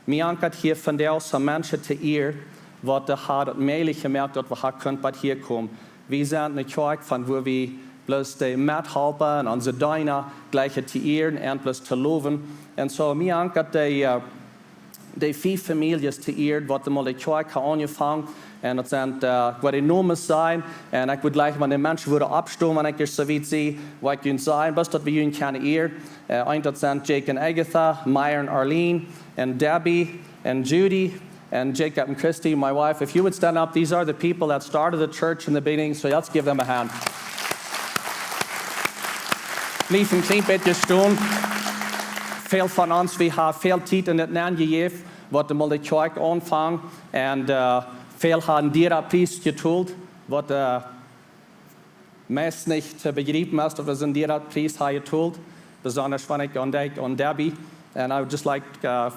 Mir ankert hier von dir so Menschen zu ihr, was der hat mählich gemerkt, dass wir können bei hier kommen. Wir sind eine Kirche, von wo wir bloß die Mithelfer und unsere Diener gleich zu ehren und bloß zu loben. Und so mir ankert die 5 Familien zu ehren, was mal die Kirche angefangen. Und das sind, was die Namen sein. Und ich würde gleich, wenn die Menschen würden abstimmen, wenn ich so weit sehe, was ich ihnen sagen, was dass wir ihnen keine ehren. Das sind Jake und Agatha, Meyer und Arlene, and Debbie, and Judy, and Jacob and Christy, my wife. If you would stand up, these are the people that started the church in the beginning, so let's give them a hand. Lief ein klein bisschen stehen. Viel von uns, wir haben viel Zeit in das Namen gegeben, was mal die Kirche anfangen. Und viel haben dir Preis geteilt, was meist nicht zu begreifen ist, aber sind dir Preis geteilt. Besonders wenn ich an dich und Debbie. And I would just like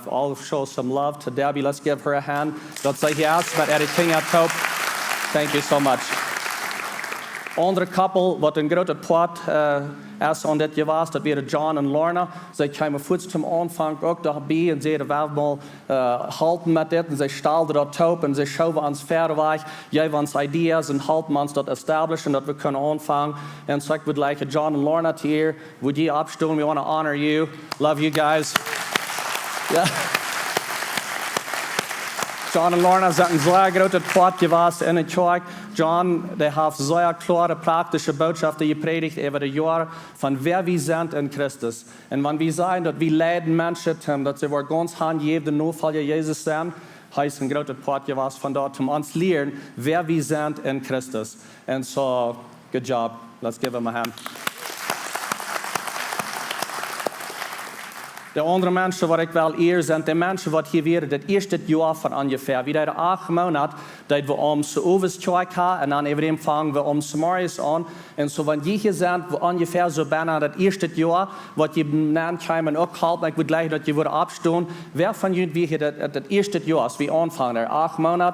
all show some love to Debbie. Let's give her a hand. Dat zij hier is met Erik Kjinja top. Thank you so much. Andere couple, wat een grote poort is aan dit geweest, dat waren John en Lorna. Zij kwamen voets zum Anfang ook daarbij en zeiden, we mal halten met dit. En zij stelden dat op en zij schoven ons verder weg. Jij ons ideeën en halten ons dat establishen, dat we kunnen aanvangen. En so ik would like John en Lorna to here. Would you opstaan? We want to honor you. Love you guys. Yeah. John en Lorna zijn een zeer grote poort geweest in het kerk. John, die heeft zeer klare praktische boodschappen gepredigt over de jaren van wer we zijn in Christus. En wanneer we zeggen dat we leiden mensen, dat ze voor ons handgeven, de navolger Jezus zijn, hij is een grote poort geweest van dat om ons leren wer we zijn in Christus. En so, good job. Let's give him a hand. De andere mensen wat ik wel eer zijn, de mensen wat hier weer het eerste jaar van ongeveer. Wie de 8 maanden, dat we om de overskerk gaan en dan even vangen we om Samariërs aan. En zo wanneer je hier zijn, we ongeveer zo bijna het eerste jaar, wat je naam komen ook haalt, ik wil gleich dat je wordt opstaan. Wer van jullie wie hier het eerste jaar, als we aanvangen, 8 maanden,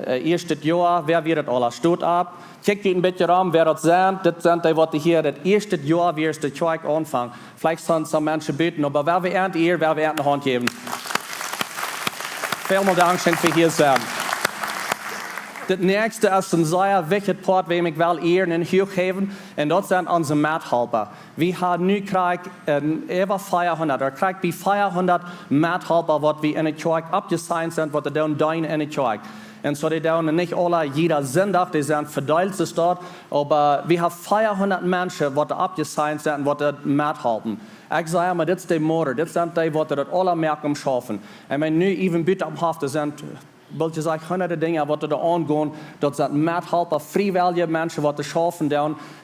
eerste jaar, wer weer het alle stoot op. Kijk je een beetje aan, wer dat zijn. Dit zijn die wat hier het eerste jaar weer de kerk aanvangen. Vielleicht zijn some mensen buiten, maar wer we eind eer, wer we eind de hand geven. Veel dank voor hier zijn. Het nächste is een zeer wichtig part, waar ik wel eer en hoog geven. En dat zijn onze maathelper. We hebben nu krijg over 400, er krijg we 400 maathelper, wat we in de kerk opgesigned zijn, wat er doen in de kerk. En so die doen nicht alle jeder Sonntag, die sind verteilt dort, aber wir haben 400 Menschen, die abgesigned sind, die mithalten. Ich sage mal, das ist die Motor, das sind die, die das alle merken schaffen. Und wenn nu even bitte am Haft, das sind, wollte ich sagen, hunderte Dinge, die da angehen, das sind mithalter, freiwillige Menschen, die das schaffen, die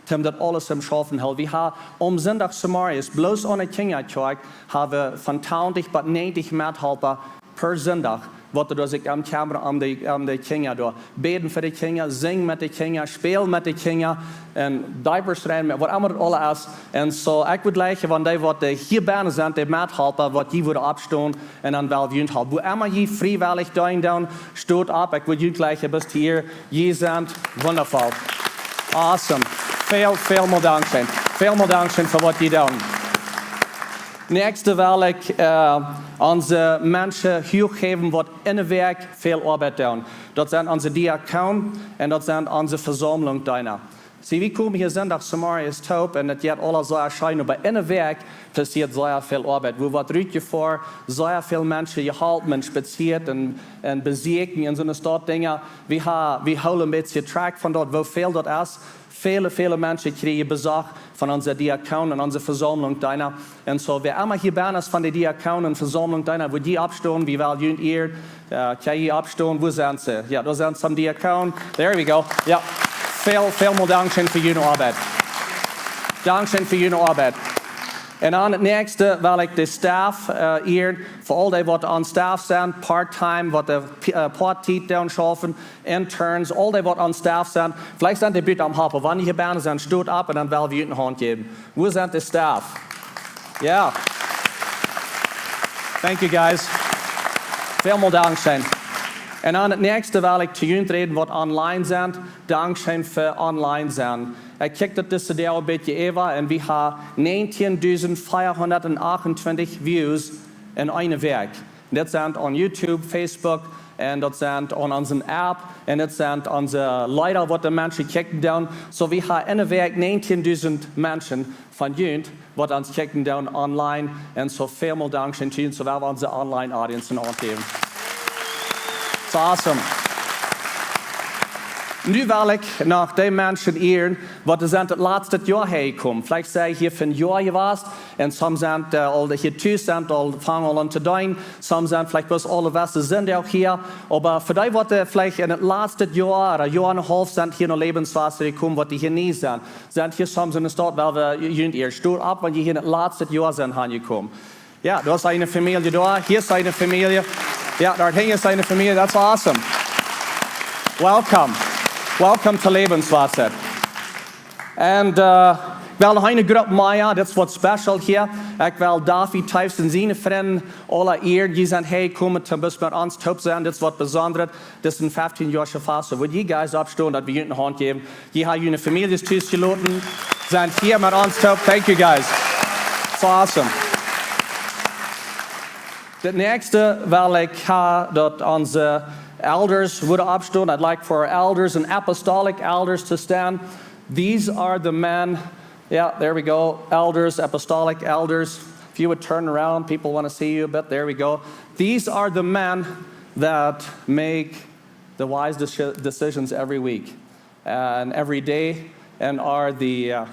das alles im Schaffen helfen. Wir haben Sonntag Samariërs, bloß ohne Kjinja-Kerk, haben wir von 20 bis 90 mithalter per Sonntag. Wat er ik am kamer aan de Kjinja door. Beden voor de Kjinja, zingen met de Kjinja, spelen met de Kjinja en diapers rennen met wat allemaal alle is. En zo, ik wil lijken van die wat hier bijna zijn, die methelpen, wat die worden opstaan en dan wel junt helpen. Hoe immer je vrijwillig doen, stoot op. Ik wil junt lijken, best hier. Je zijn wonderful. Awesome. Veel meer dank zijn. Veel meer dank zijn voor wat je doen. Nächste wil ik onze mensen hoog geven wat in het werk veel arbeid doen. Dat zijn onze diakonen en dat zijn onze verzameling daarna. Zie, we komen hier zondag Samariërs top en het gaat alles zeer schijnen, maar in het werk passiert zeer veel arbeid. We wat ruit je voor, zeer veel mensen geholpen en spaziert en bezieken en zo'n soort dingen. We houden een beetje track van dat, hoeveel dat is. Viele Menschen kriegen Besuch von unserer Diakon und unserer Versammlung deiner. Und so, wer immer hier bei uns von der Diakon und Versammlung deiner, wo die abstehen, wie wollt ihr, kann ihr abstehen, wo sind sie? Ja, da sind some Diakon. There we go. Ja, viel mal Dankeschön für Ihre Arbeit. Dankeschön für Ihre Arbeit. En dan het nächste wil ik de staff eeren, voor al die wat aan staff zijn, part-time, wat de part-tijd doen schaffen, interns, al die wat aan staff zijn. Vielleicht zijn die bitte am Happen, wanneer je bijna zijn, stoot op en dan willen we een hand geven. Wo zijn de staff? Ja. Thank you guys. Veel dank zijn. En dan het nächste wil ik te jullie reden wat online zijn. Dankzij voor online zijn. Ik kijk dat tussen daar een beetje even en we hebben 19.428 views in een week. Dat zijn op YouTube, Facebook en dat zijn op onze app en dat zijn onze Leiter, wat de mensen kijken doen. So we hebben in een week 19.000 mensen van jullie wat ons kijken doen online. En zo veel dank aan jullie, zowel onze online audience aangeven. It's awesome. Nu wil ik naar die mensen eren, wat zijn het laatste jaar gekomen. Vielleicht zijn hier van een jaar geweest en soms zijn al die hier thuis zijn, al vangen al aan te doen. Soms zijn vielleicht bloß alle Westen sind auch hier. Aber für die, wat vielleicht in het laatste jaar, een jaar en een half zijn hier naar Lebenswasser gekomen, wat die hier niet zijn. Zijn hier soms in de stad, waar we jullie eerst stoot op, want je hier in het laatste jaar zijn aangekomen. Ja, da ist eine Familie da, hier ist eine Familie. Ja, dort hinten ist eine Familie, that's awesome. Welcome. Welcome to Lebenswasser. And wel een groep Maya, dat is wat special hier. Ik wil David thuis en zijn vrienden alle eer. Die zijn hey, komen te bus met ons top zijn. Dat is wat bijzonder. Dat is een 15 jaar fase. Would you guys opstaan dat we jullie een hand geven? Je hebt jullie families thuisgelaten. Zijn hier met ons top. Thank you guys. It's awesome. Het nächste wil ik dat onze elders worden opstaan. I'd like for our elders and apostolic elders to stand. These are the men, yeah, there we go, elders, apostolic elders. If you would turn around, people want to see you a bit, there we go. These are the men that make the wise decisions every week and every day and are the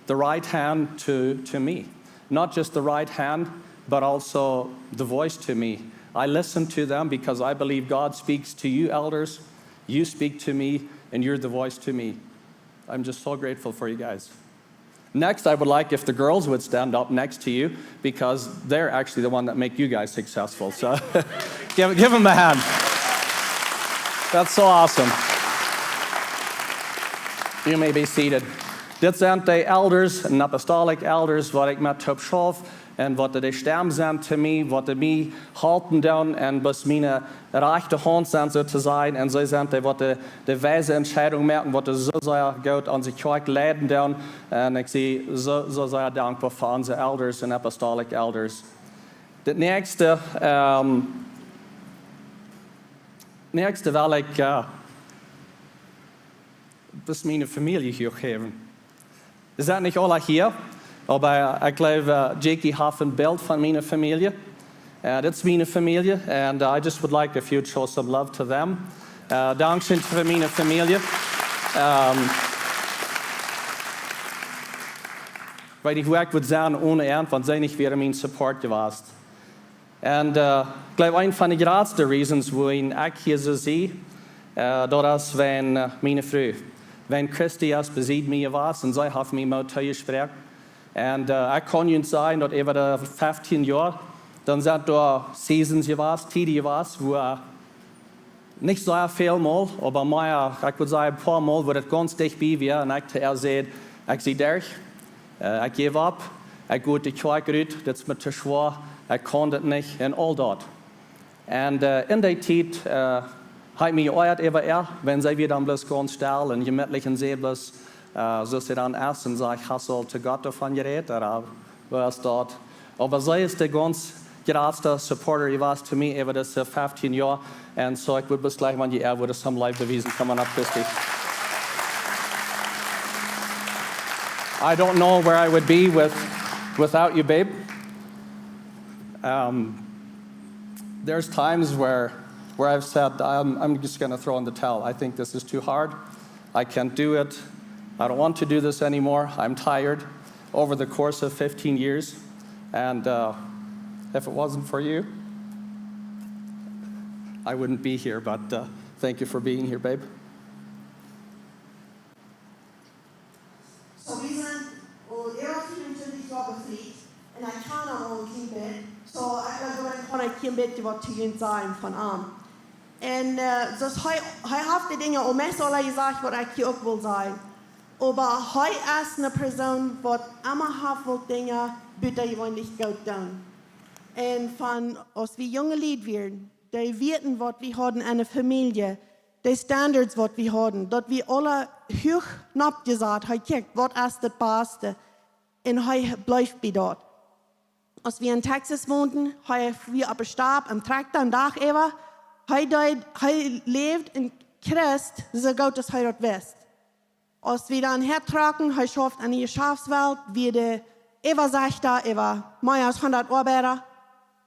right hand to me. Not just the right hand, but also the voice to me. I listen to them because I believe God speaks to you, elders. You speak to me, and you're the voice to me. I'm just so grateful for you guys. Next, I would like if the girls would stand up next to you because they're actually the one that make you guys successful. So give them a hand. That's so awesome. You may be seated. Dit zijn de elders en apostolic elders wat ik met heb schaf en wat de stem zijn te mij, wat de mij halten doen en was mijn rechte hand zijn zo te zijn en zij zijn de wat de wijze entscheidung maken, wat de zo sehr goed aan zich kerk leiden doen en ik zie zo sehr dankbaar voor onze elders en apostolic elders. Het nächste wil ik dus mijn familie hier geven. Is dat niet alle hier? Aber ich glaube, Jakey hat ein Bild von meiner Familie. Das ist meine Familie. And I just would like if you'd show some love to them. Dankeschön für meine Familie. Weil ich würde sagen, ohne irgendwann sei nicht wäre mein Support gewesen. Und ich glaube, eine von den größten Reasons, wo ich hier so sehe, das ist, wenn meine Frau, wenn Christi als besiegt mir was und sie hat mich mal gesprochen. Und ich kann Ihnen sagen, dass über die 15 Jahre, dann sind da Seasons gewesen, Tiere gewesen, wo nicht so viel mal, aber mehr, ich würde sagen, ein paar Mal, wo das ganz dicht bei war und ich zu ihr sehe, ich sehe durch, ich gebe ab, ich gehe die Kirche raus, das ist mir zu schwer, ich kann das nicht und all das. Und in der Zeit, hat mich geeuert über ihr, wenn sie wieder bloß ganz still und gemütlich und sie bloß, so sie dann erst und sagt, ich habe zu Gott davon geredet, oder was dort. Aber sie ist der ganz größte Supporter, die war zu mir über das 15 Jahre. Und so, ich würde bis gleich mal die würde es am Leib bewiesen, kann man abküstig. I don't know where I would be without you, babe. There's times where I've said, I'm just going to throw in the towel. I think this is too hard. I can't do it. I don't want to do this anymore. I'm tired over the course of 15 years. And if it wasn't for you, I wouldn't be here. But thank you for being here, babe. So we zijn al 24 jaar bevriend. En ik kan al een kindbed. So ik kan een kindbed wat te jullie zijn van aan. En dus hij heeft de dingen al meestal al gezegd wat ik hier ook wil zijn. Aber hij is een persoon wat allemaal heeft dingen buiten gewöhnlich goed doen. En van als we jonge lied werden, die weten wat we hadden in de familie, die standards wat we hadden, dat we alle hoog knap gezegd, hij kijkt wat is het beste en hij blijft bij dat. Als we in Texas woonden, hij wie op een stap en trekt een dag even, hij leeft in Christ zo goed als hij dat wist. Als we dan hertragen, hij schafft aan die Schafswelt, wie de Eva zegt daar, Eva, meer als 100 arbeiter.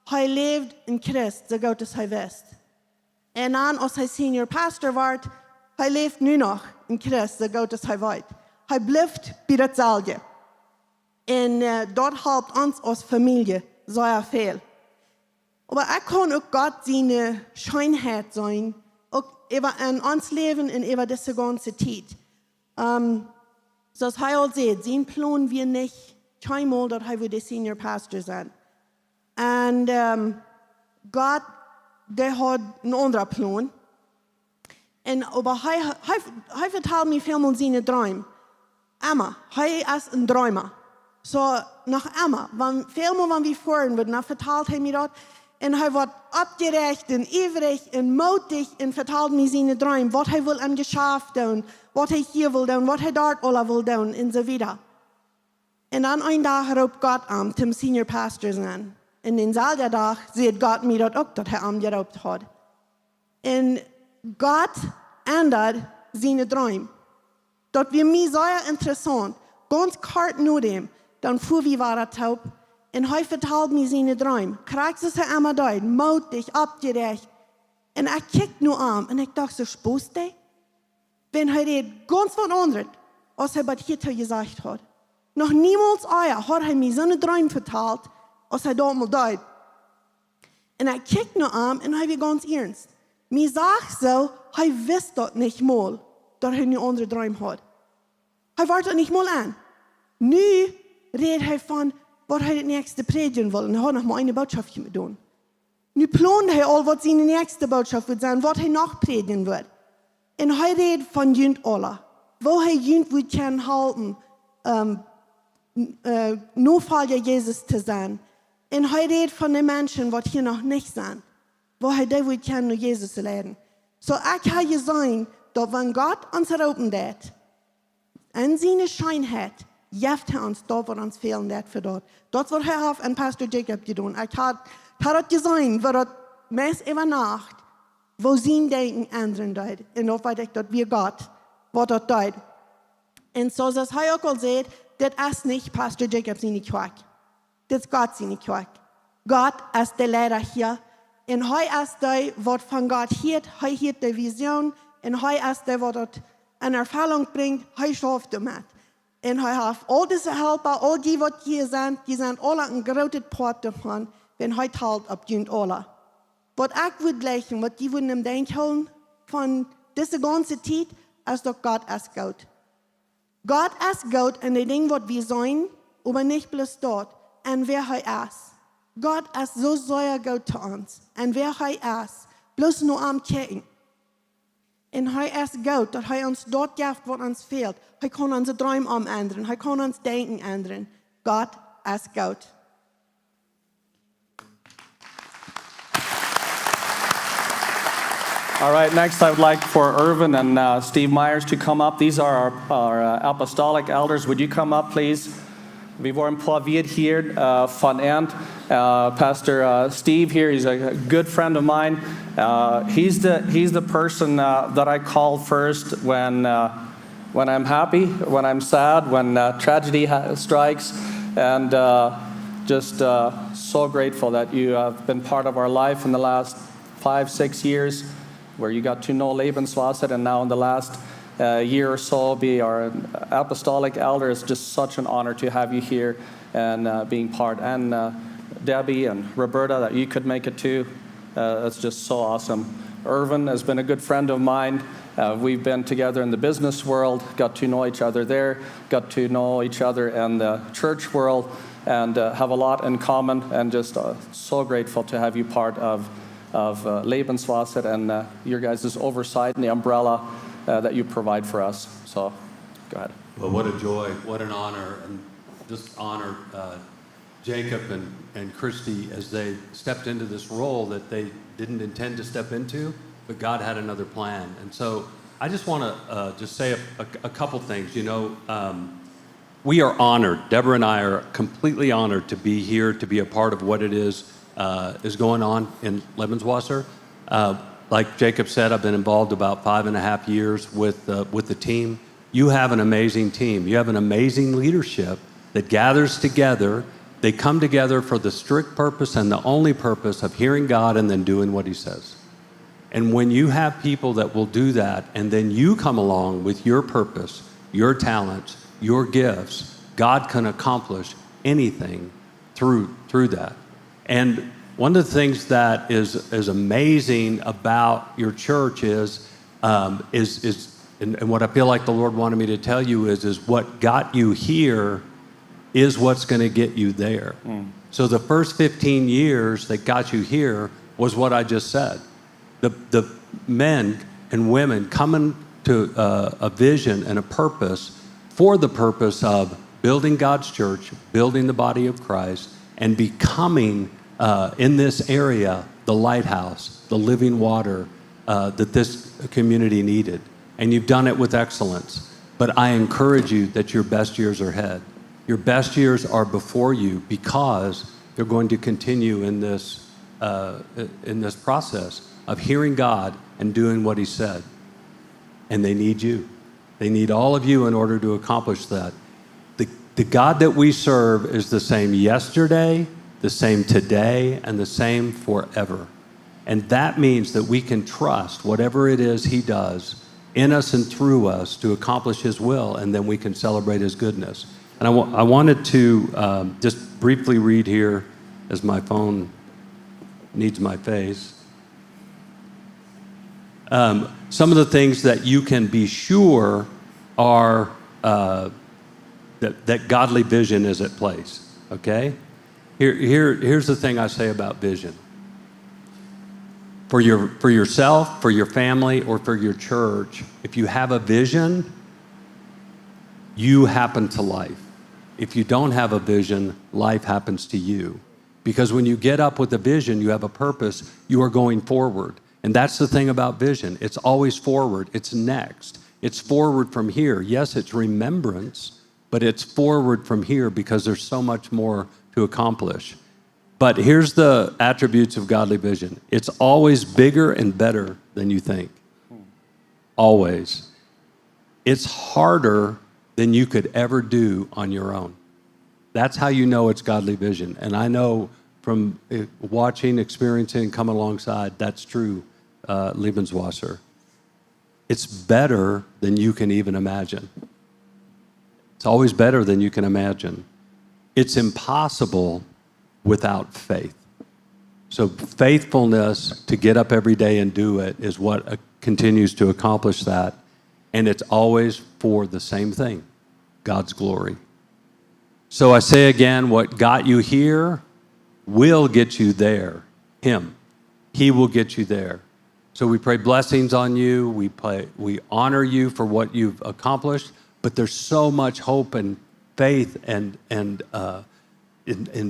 Hij leeft in Christ, zo goed als hij wist. En dan, als hij senior pastor wordt, hij leeft nu nog in Christ, zo goed als hij weet. Hij blijft bij hetzelfde. En dat helpt ons als familie zeer veel. Maar ik kan ook God zijn Scheenheit zijn, ook in ons leven en over deze ganze tijd. Zoals hij al zei, zijn plan weer niet, keinmal dat hij de senior pastor zijn. En God, die had een andere plan. En aber hij vertelt me veel van zijn droom. Emma, hij is een dromer. Zo, nog Emma, veel meer van wie voren wordt, dan vertelt hij me dat. En hij wordt opgerecht en ijverig en moedig en vertelt me zijn droom. Wat hij wil aan geschaft doen, wat hij hier wil doen, wat hij daar alle wil doen, en zo verder. En dan een dag roept God aan, zum senior pastor zijn. En dezelfde dag ziet God me dat ook, dat hij aangeroepen had. En God ändert zijn droom. Dat was mij zeer interessant. Ganz kort na dem, dan fuhr wir weiter taub. En hij vertelt me zijn droom. Krijgt ze hij allemaal uit, moedig, opgerecht. En ik kijk nu aan en ik dacht, zo spoest hij? Wenn hij deed ganz wat anders, als hij wat hier gezegd had. Nog niemals ooit had hij me zo'n droom verteld, als hij dat mal deed. En ik kijk nu aan en hij was ganz ernst. Mij zegt zo, hij wist dat niet mal, dat hij een andere droom had. Hij wordt dat niet mal aan. Nu redt hij van wat hij het nächste predigen wil. En hij had nog maar een boodschapje met doen. Nu plant hij al wat zijn nächste boodschap wordt zijn, wat hij nog predigen wil. En hij redt van junt alle. Waar hij junt wil kan houden, noodvallig Jezus te zijn. En hij redt van de mensen wat hier nog niet zijn. Waar hij die wil kan naar Jezus leiden. Zo ik heb gezien dat wanneer God ons roepen deed, en zijn Scheenheit, jeft hij ons dat wat ons fehlen deed voor dat. Dat wat hij heeft en Pastor Jacob gedaan. Ik had het gezien, waar het meest even nacht, wo zijn denken anderen deed. En dat weet ik dat wir God, wat dat deed. En zoals hij ook al zei, dat is niet Pastor Jacob zijn kwak. Dat is God zijn kwak. God is de leider hier. En hij is de wat van God hield. Hij heeft de visie. En hij is de wat het een ervaring brengt. Hij schaft het. En hij heeft al deze helpen, al die wat hier zijn alle een grote part ervan. En hij telt op junt alle. Wat ik wil leggen, wat die willen hem denken van deze ganze tijd, is dat God is goed. God is goed en de ding wat we zijn, maar niet bloos dat. En wer hij is. God is zo zeer goed te ons. En wer hij is, bloos nur am kijken. En hij is goed, dat hij ons dat geeft wat ons fehlt. Hij kan onze droom omanderen. Hij kan ons denken ändern. God is goed. All right, next I would like for Irvin and Steve Myers to come up. These are our apostolic elders. Would you come up, please? We were employed here von Ant. Pastor Steve here, he's a good friend of mine. He's the person that I call first when I'm happy, when I'm sad, when tragedy strikes. And just so grateful that you have been part of our life in the last 5-6 years, where you got to know Lebenswasser, and now in the last year or so be our apostolic elder. It's just such an honor to have you here and being part. And Debbie and Roberta, that you could make it too. It's just so awesome. Irvin has been a good friend of mine. We've been together in the business world, got to know each other there, got to know each other in the church world, and have a lot in common, and just so grateful to have you part of Lebenswasser and your guys' oversight and the umbrella that you provide for us. So, go ahead. Well, what a joy, what an honor, and just honor Jacob and Christy as they stepped into this role that they didn't intend to step into, but God had another plan. And so I just want to just say a couple things. You know, we are honored. Deborah and I are completely honored to be here, to be a part of what it is going on in Lebenswasser. Like Jacob said, I've been involved about 5.5 years with the team. You have an amazing team. You have an amazing leadership that gathers together. They come together for the strict purpose and the only purpose of hearing God and then doing what he says. And when you have people that will do that, and then you come along with your purpose, your talents, your gifts, God can accomplish anything through that. And one of the things that is amazing about your church is what I feel like the Lord wanted me to tell you is what got you here is what's going to get you there. So the first 15 years that got you here was what I just said. The men and women coming to a vision and a purpose for the purpose of building God's church, building the body of Christ, and becoming, in this area, the lighthouse, the living water that this community needed. And you've done it with excellence. But I encourage you that your best years are ahead. Your best years are before you because they're going to continue in this process of hearing God and doing what he said. And they need you. They need all of you in order to accomplish that. The God that we serve is the same yesterday, the same today, and the same forever. And that means that we can trust whatever it is he does in us and through us to accomplish his will, and then we can celebrate his goodness. And I wanted to just briefly read here, as my phone needs my face, some of the things that you can be sure are that godly vision is at place, okay? Here's the thing I say about vision. For yourself, for your family, or for your church, if you have a vision, you happen to life. If you don't have a vision, life happens to you. Because when you get up with a vision, you have a purpose, you are going forward. And that's the thing about vision. It's always forward. It's next. It's forward from here. Yes, it's remembrance, but it's forward from here because there's so much more to accomplish. But here's the attributes of godly vision. It's always bigger and better than you think. Always. It's harder than you could ever do on your own. That's how you know it's godly vision. And I know from watching, experiencing, and coming alongside, that's true, Lebenswasser. It's better than you can even imagine. It's always better than you can imagine. It's impossible without faith. So faithfulness to get up every day and do it is what continues to accomplish that. And it's always for the same thing, God's glory. So I say again, what got you here will get you there, him. He will get you there. So we pray blessings on you. We honor you for what you've accomplished, but there's so much hope and faith and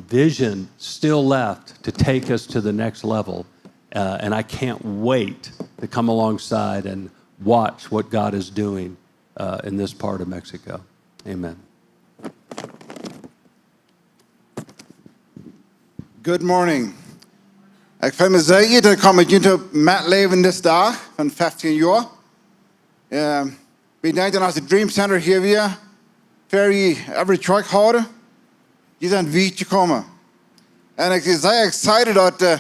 vision still left to take us to the next level. And I can't wait to come alongside and watch what God is doing in this part of Mexico. Amen. Good morning. Ik vind me zeker dat ik kom met jullie met leven deze dag van 15 jaar. We denken als het Dream Center hier weer, very every truck houden. Je zijn wiet gekomen. En ik ben zeer excited dat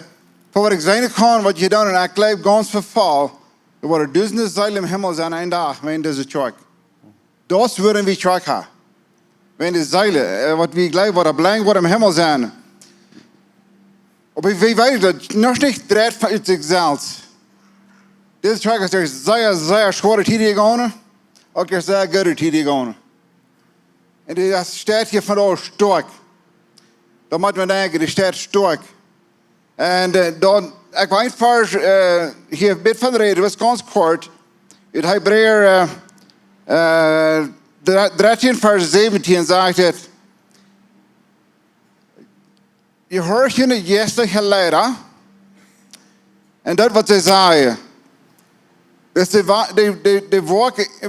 voor wat ik zijn kan, wat je doet, en ik leef ganz verval. Er worden duizenden zeilen im Himmel zijn een dag, met deze truck. Dat willen we truck hebben. Met de zeilen, wat we geloven, wat er belangrijk wordt im Himmel zijn. Maar we weten dat nog niet dreigt van zichzelf. Deze truck is er zeer, zeer schwere tijd gegaan. Ook er zeer goede tijd gegaan. En die staat hier vandaag sterk. Dan moet men denken, die staat sterk. En dan, ik weet voor hier een beetje van reden, was ganz kort. Het Hebreeër 13 vers 17 zegt het. Je hoort je de geestelijke leider. En dat wat ze zeggen. Dus de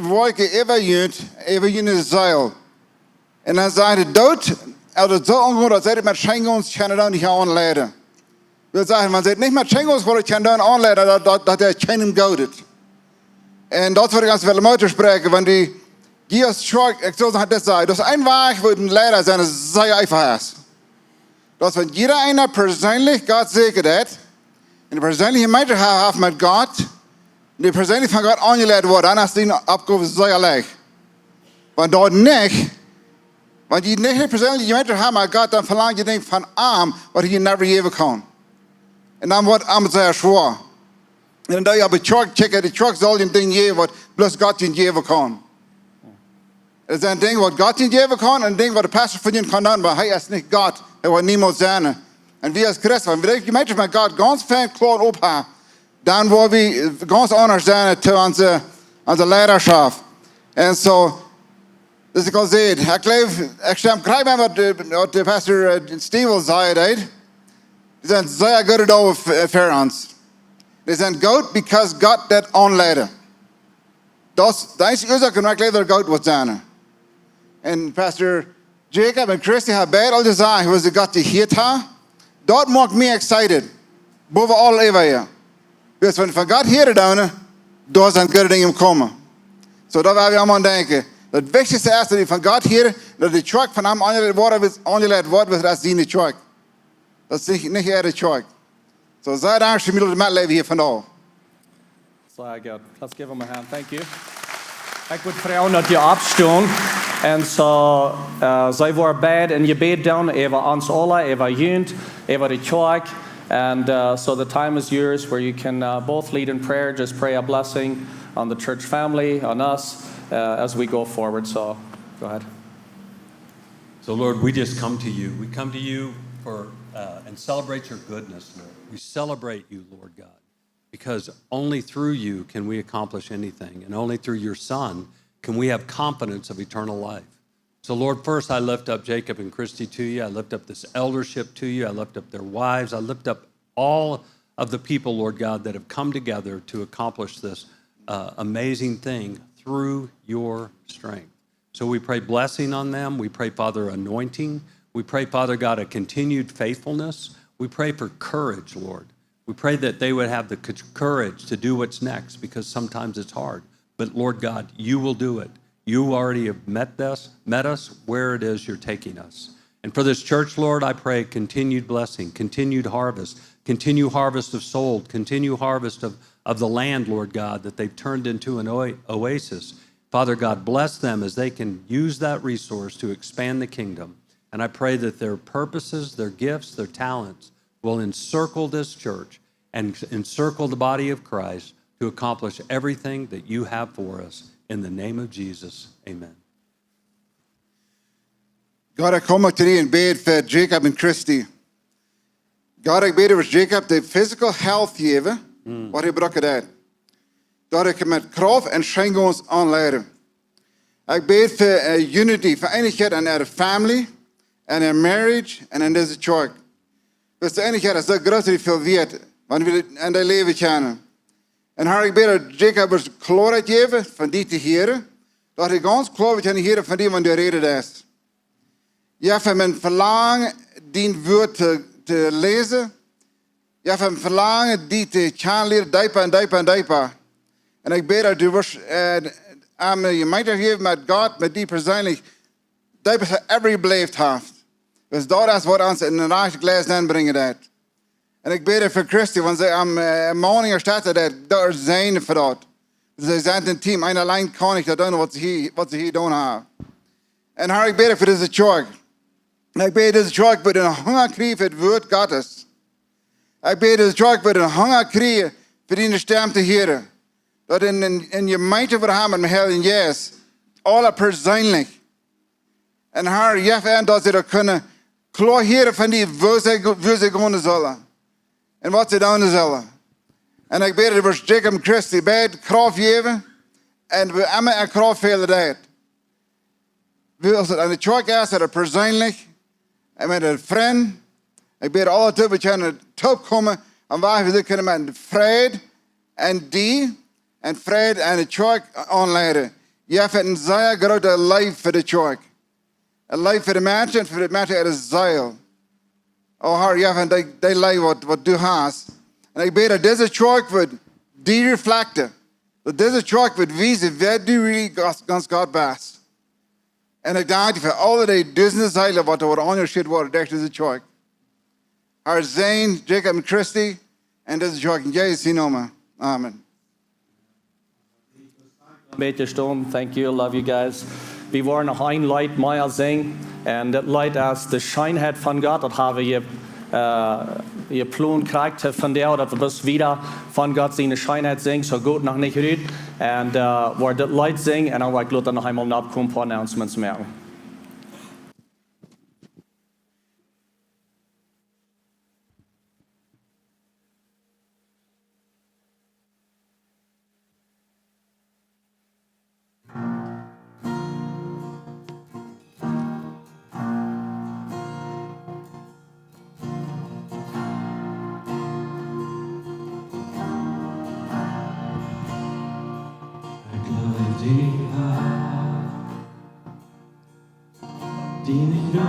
wolken even in de zeil. En dan zei hij dood. Als het zo ongewoon dat zij het met Schengels kan dan niet aanleiden. Dat zeggen, man zegt niet met Schengels wat kan dan aanleiden dat hij Schengen goudt. En dat wil ik als wel motor spreken, want die is schwak, ik zal het dit zeggen. Dat is een weg waar een leider zijn, dat is zeer einfach is. Dat van jeder einer persoonlijk God zeker heeft. En de persoonlijke meter heeft met God. Die persoonlijk van God aangeleid wordt. En als die opgave zeer leg. Want dat niet. Want je niet persoonlijk meter hebt met God, dan verlang je dingen van hem wat je never geven kan. En dan wordt hem zeer zwaar. En dan je op de truck checken, de truck zal je een ding geven wat plus God je geven kan. Het is een ding wat God je geven kan en een ding wat de pastor van je kan doen, maar hij is niet God. Hij wordt niemand zijn. En we als christen, we je meter met God ganz fijn klaar ophouden. Dan worden we ganz anders zijn te onze leiderschap. En zo, Dus ik al zei, ik stem krijg met wat de pastor Steve zei, die zijn zeer goed over voor ons. Die zijn goed because God dat aanleidde. Dat is oorzaak en ik leef dat God wat zijn. En pastor Jacob en Christy hebben beide al gezegd, was de God die hier had. Dat maakt me excited. Boven al even. Dus van God hier gedaan, daar zijn goede dingen komen. Zo dat wij allemaal denken. Het wichtigste is dat van God hier, dat de truck van hem aangeleid wordt, als die in de truck. Dat is niet de truck. Zo zij daar is gemiddeld met leven hier vandaag. Sehr gut. Let's give him a hand. Thank you. Ik wil vragen dat je opstaan. En zo, zij worden beide en je bedt dan over ons allen, over junt, over de kerk. And so the time is yours where you can both lead in prayer. Just pray a blessing on the church family, on us, as we go forward. So, go ahead. So, Lord, we just come to you. We come to you for and celebrate your goodness, Lord. We celebrate you, Lord God, because only through you can we accomplish anything, and only through your Son can we have confidence of eternal life. So, Lord, first I lift up Jacob and Christy to you. I lift up this eldership to you. I lift up their wives. I lift up all of the people, Lord God, that have come together to accomplish this amazing thing through your strength. So we pray blessing on them. We pray, Father, anointing. We pray, Father God, a continued faithfulness. We pray for courage, Lord. We pray that they would have the courage to do what's next, because sometimes it's hard. But, Lord God, you will do it. You already have met us where it is you're taking us. And for this church, Lord, I pray continued blessing, continued harvest of souls, continued harvest of the land, Lord God, that they've turned into an oasis. Father God, bless them as they can use that resource to expand the kingdom. And I pray that their purposes, their gifts, their talents will encircle this church and encircle the body of Christ to accomplish everything that you have for us. In the name of Jesus, amen. God, ik kom today in bed for Jacob and Christy. God, ik bid voor Jacob de physical health geven, wat hij brokken heeft. Dat ik met kracht en schijn ons aanleiden. Ik bid voor unity, verenigheid in de family, en in marriage, en in deze church. Dus de eenigheid is zo groot dat veel weet, want we in dat leven kennen. En haar ik bid dat Jacob ons klaarheid geven van die te heren, dat hij ganz klaar wordt heren van die van de reden is. Ja, van mijn verlangen die woord te lezen. Ja, van verlangen die te gaan leren, dijpa. En ik bid dat u aan je mij te geven met God, met die persoonlijk, dijpa ze every beleefd heeft. Dus dat is wat ons in een recht glas aanbrengen dat. En ik bid voor Christi, want zij am morgen erstatten dat daar zijn voor dat. Ze zijn een team, en alleen kan ik dat doen wat ze hier doen hebben. En haar ik bid voor deze church. Ik bid deze church voor een honger krijgen voor het woord Gottes. Ik bid deze church voor een honger krijgen voor die stem te horen. Dat in je meite voor hem met heel en yes, alle persoonlijk. En haar jef en dat ze dat kunnen klaar horen van die waar ze gaan zullen. En wat ze doen zullen. En ik bid voor Jacob en Christy beide kracht geven. En we allemaal een kracht velen dat. Als het aan de church is, dat het persoonlijk. En met een vriend. Ik bid alle twee dat je aan de top komen. En waar we kunnen met vrede en vrede en de church aanleiden. Je hebt een zeer grote leven voor de church. Een leven voor de mensen en voor de mensen er is zeil. Oh, Heer, je hebt die leven wat du hast. En ik bid dat deze church wordt die reflecten. Dat deze church wordt wijzen wie du really ganz God bent. En ik dank je voor alle die duizenden zeilen wat er wordt aangeschiet worden door deze church. Haar zijn, Jacob en Christy, en deze church in Jezus' naam. Amen. Beetje staan, thank you, love you guys. We waren nog een light meer zingen. En dat light is de Scheenheit van God. Dat hebben je plan krijgt van jou, dat we dus wieder van God zijn Scheenheit zingen. So goed nog niet uit. En waar dat light zingen. En dan wil ik later nog eenmaal naar een paar announcements maken.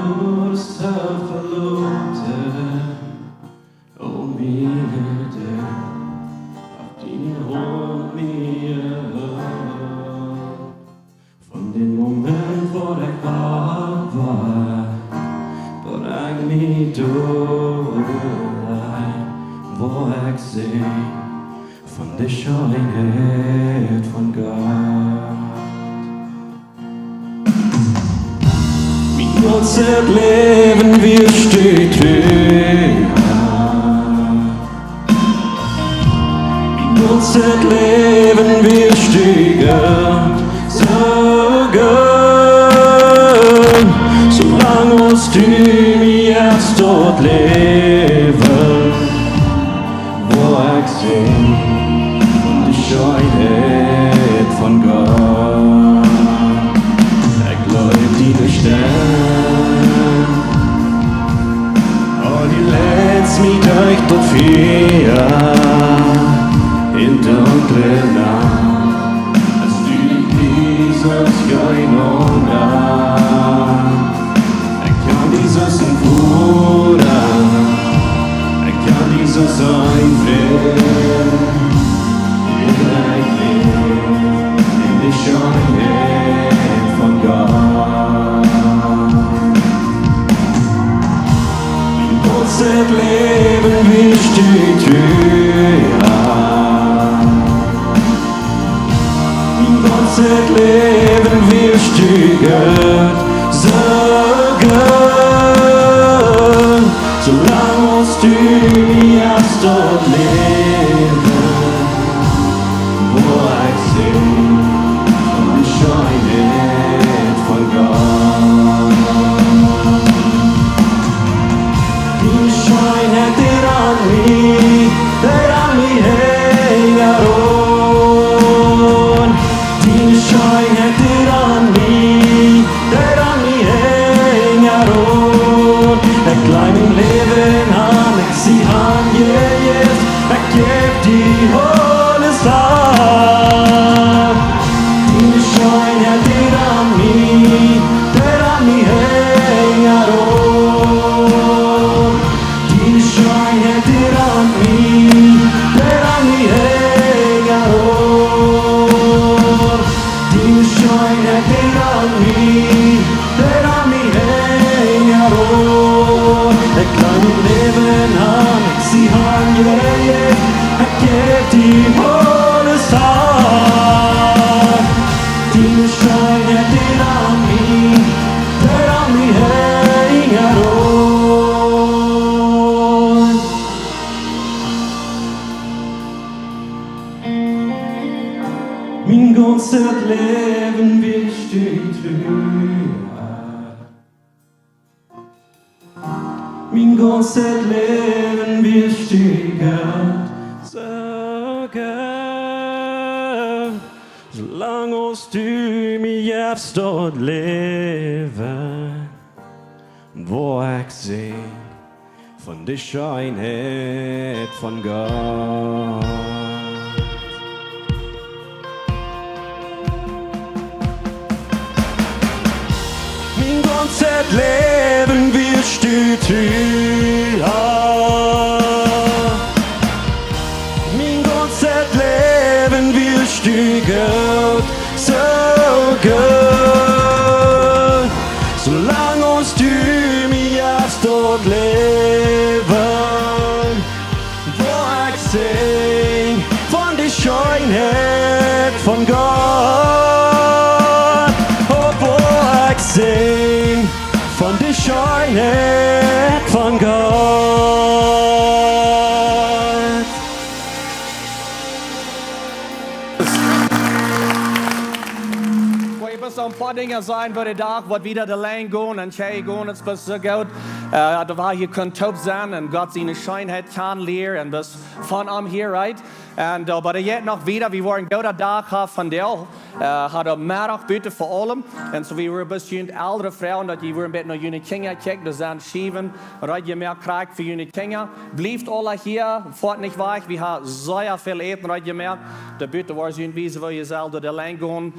Gottes Tag verloren, oh meine Dämme, auf die holt mir von dem Moment, wo der Grab war, wo ich mich durchleid, wo ich seh von der Schönheit von Gott. Mein ganzes Leben wird steht höher. Mein ganzes Leben wird steiger, so gut. Solange uns du mir jetzt dort leben, wo ich seh von der Schönheit von Gott. Ich glaub die Stern, oh die lädst mich durch dort vier in dunkle Nacht, als du dieses kein Hunger. Ich kann dieses Bruder, ich kann dieses einfrieren, ich lebe in die Schönheit von Gott. Mein ganzes Leben wie steht höher. Mein ganzes Leben wie steiger, so gut. Solange uns du mir jetzt dort leben, wo ich seh von der Schönheit von Gott. Die Schönheit, der an mich hängt an. Die Schönheit, der an mich hängt an. Ich leih mein Leben an, ich sieh an, yes, ich geb die alles ab. Die Schönheit, der an mich hängt an. Die Schönheit, der an mich hängt an. Die Schönheit, der an mich hängt an. Ich leih mein Leben an, ich sieh an, yeah, ich geb die alles ab. Die Schönheit, der an mich hängt an. Mein ganzes Leben wird steht höher. Mein ganzes Leben wird steiger, so gut. Solange uns du mir jetzt dort leben, wo ich seh von der Schönheit von Gott. Mein ganzes Leben wird steht höher. Mein ganzes Leben wird steiger, so gut. Solange uns du mir jetzt dort leben, wo ich sing von der Schönheit von Gott. Oh, wo ich sing von der Schönheit von Gott. Zo een paar dingen zijn voor de dag, wat wieder de lijn gaan en jij gaan, het is zo goed. Waar je kunt top zijn en God zijn Scheenheit kan leren en dus van hem hier, right? En aber jetzt noch wieder, wir waren gute Dach von der, hat er Mittag bitte vor allem. Und so wie wir ein bisschen ältere Frauen, dass wir ein bisschen nach jene Kinder checken, das sind Schieben, und je mehr kriegt für jene Kinder. Bleibt alle hier, fahrt nicht weg, wir haben sehr viel Eten, je mehr. Da bitte war es irgendwie so, wie ihr selber der Länge gehen,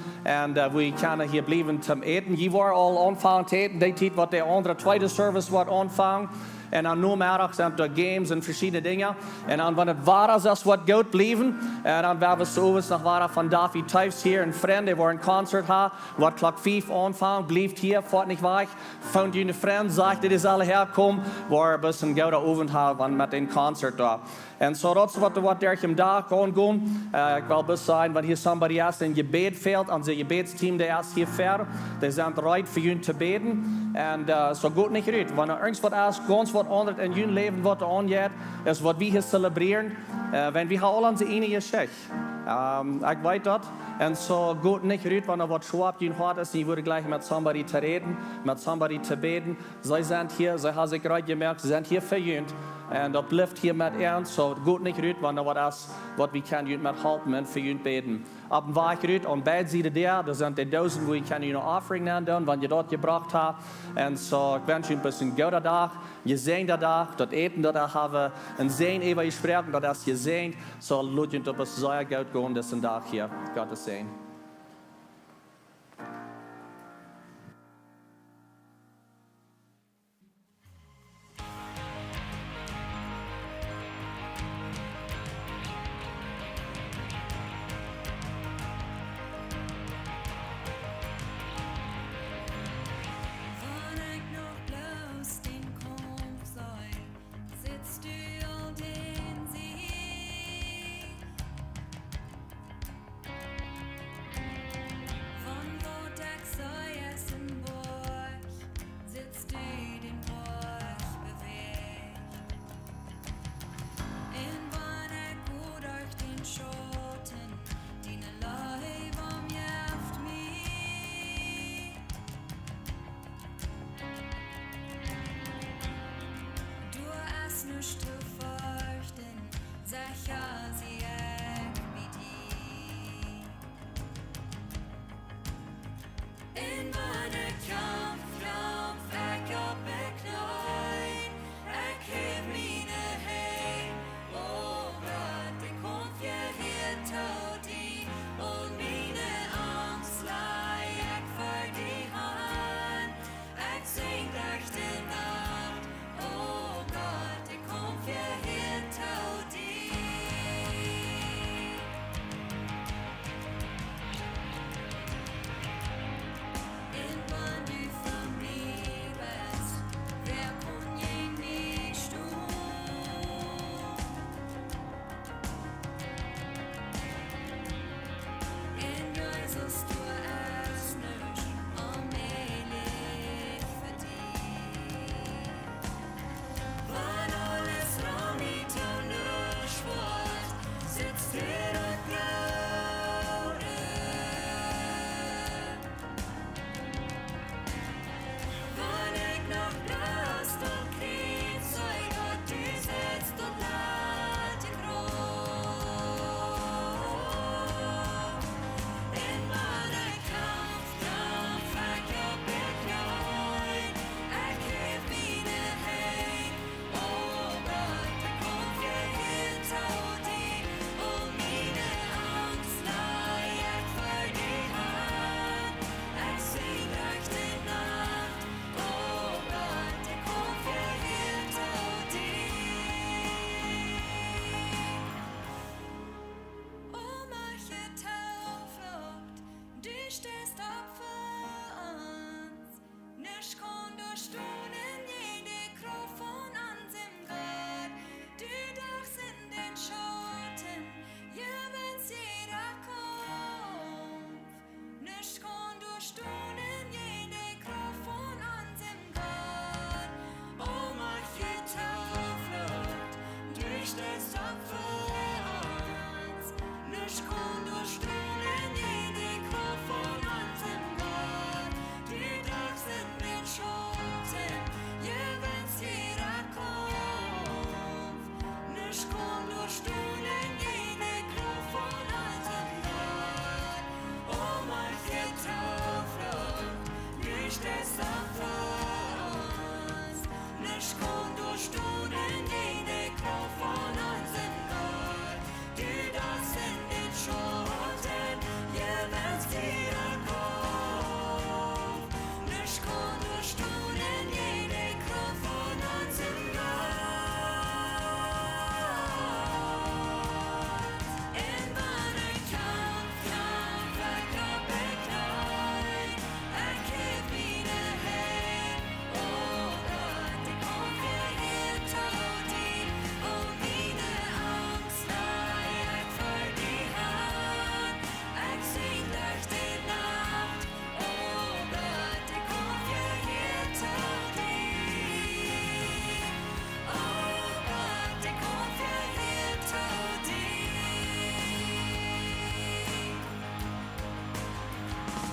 und wir können hier hier blijven zum eten. Je wordt al aanvangen te eten, die tijd wat de andere tweede service wordt aanvangen. En dan namiddag zijn er games en verschillende dingen. En dan wanneer het waar is, wat goed blijven. En dan werden we s'avonds nog waren van David thuis hier. Een vriend, die wordt een concert had. Wat klok 5 aanvangen, blijft hier, voort niet weg. Vond je een vriend, zegt dat is alle herkomen. Waar we een goede avond hebben met een concert daar. En zo dat is wat der hem daar kan gaan. Ik wil best zijn, want hier somebody is in gebed veld. En zijn gebedsteam, die is hier ver. Die zijn bereid voor jullie te beden. En zo goed niet uit. Wanneer ergens wat is, ganz wat anders in jullie leven wat aangaat, is wat we hier celebreren. Want we hebben al onze enige schicht. Ik weet dat. En zo goed niet uit, wanneer wat schwab je hart is, je wordt gleich met somebody te reden, met somebody te beden. Zij zijn hier, zij hebben zich eruit gemerkt, ze zijn hier voor jullie. En dat blijft hier met ernst, zo goed niet uit, wanneer wat is, wat we kunnen jullie met helpen en voor jullie beden. Op een weg uit, aan beide zijden daar zijn de 1000 waar je kan je een offering aan doen, wanneer je dat gebracht hebt. En zo, ik wens je een goede dag, je zijn de dag, dat eten dat we hebben, een zijn even je spreken, dat is je zijn. Zo laat je het op een zeer goed gaan, deze dag hier. God te zijn.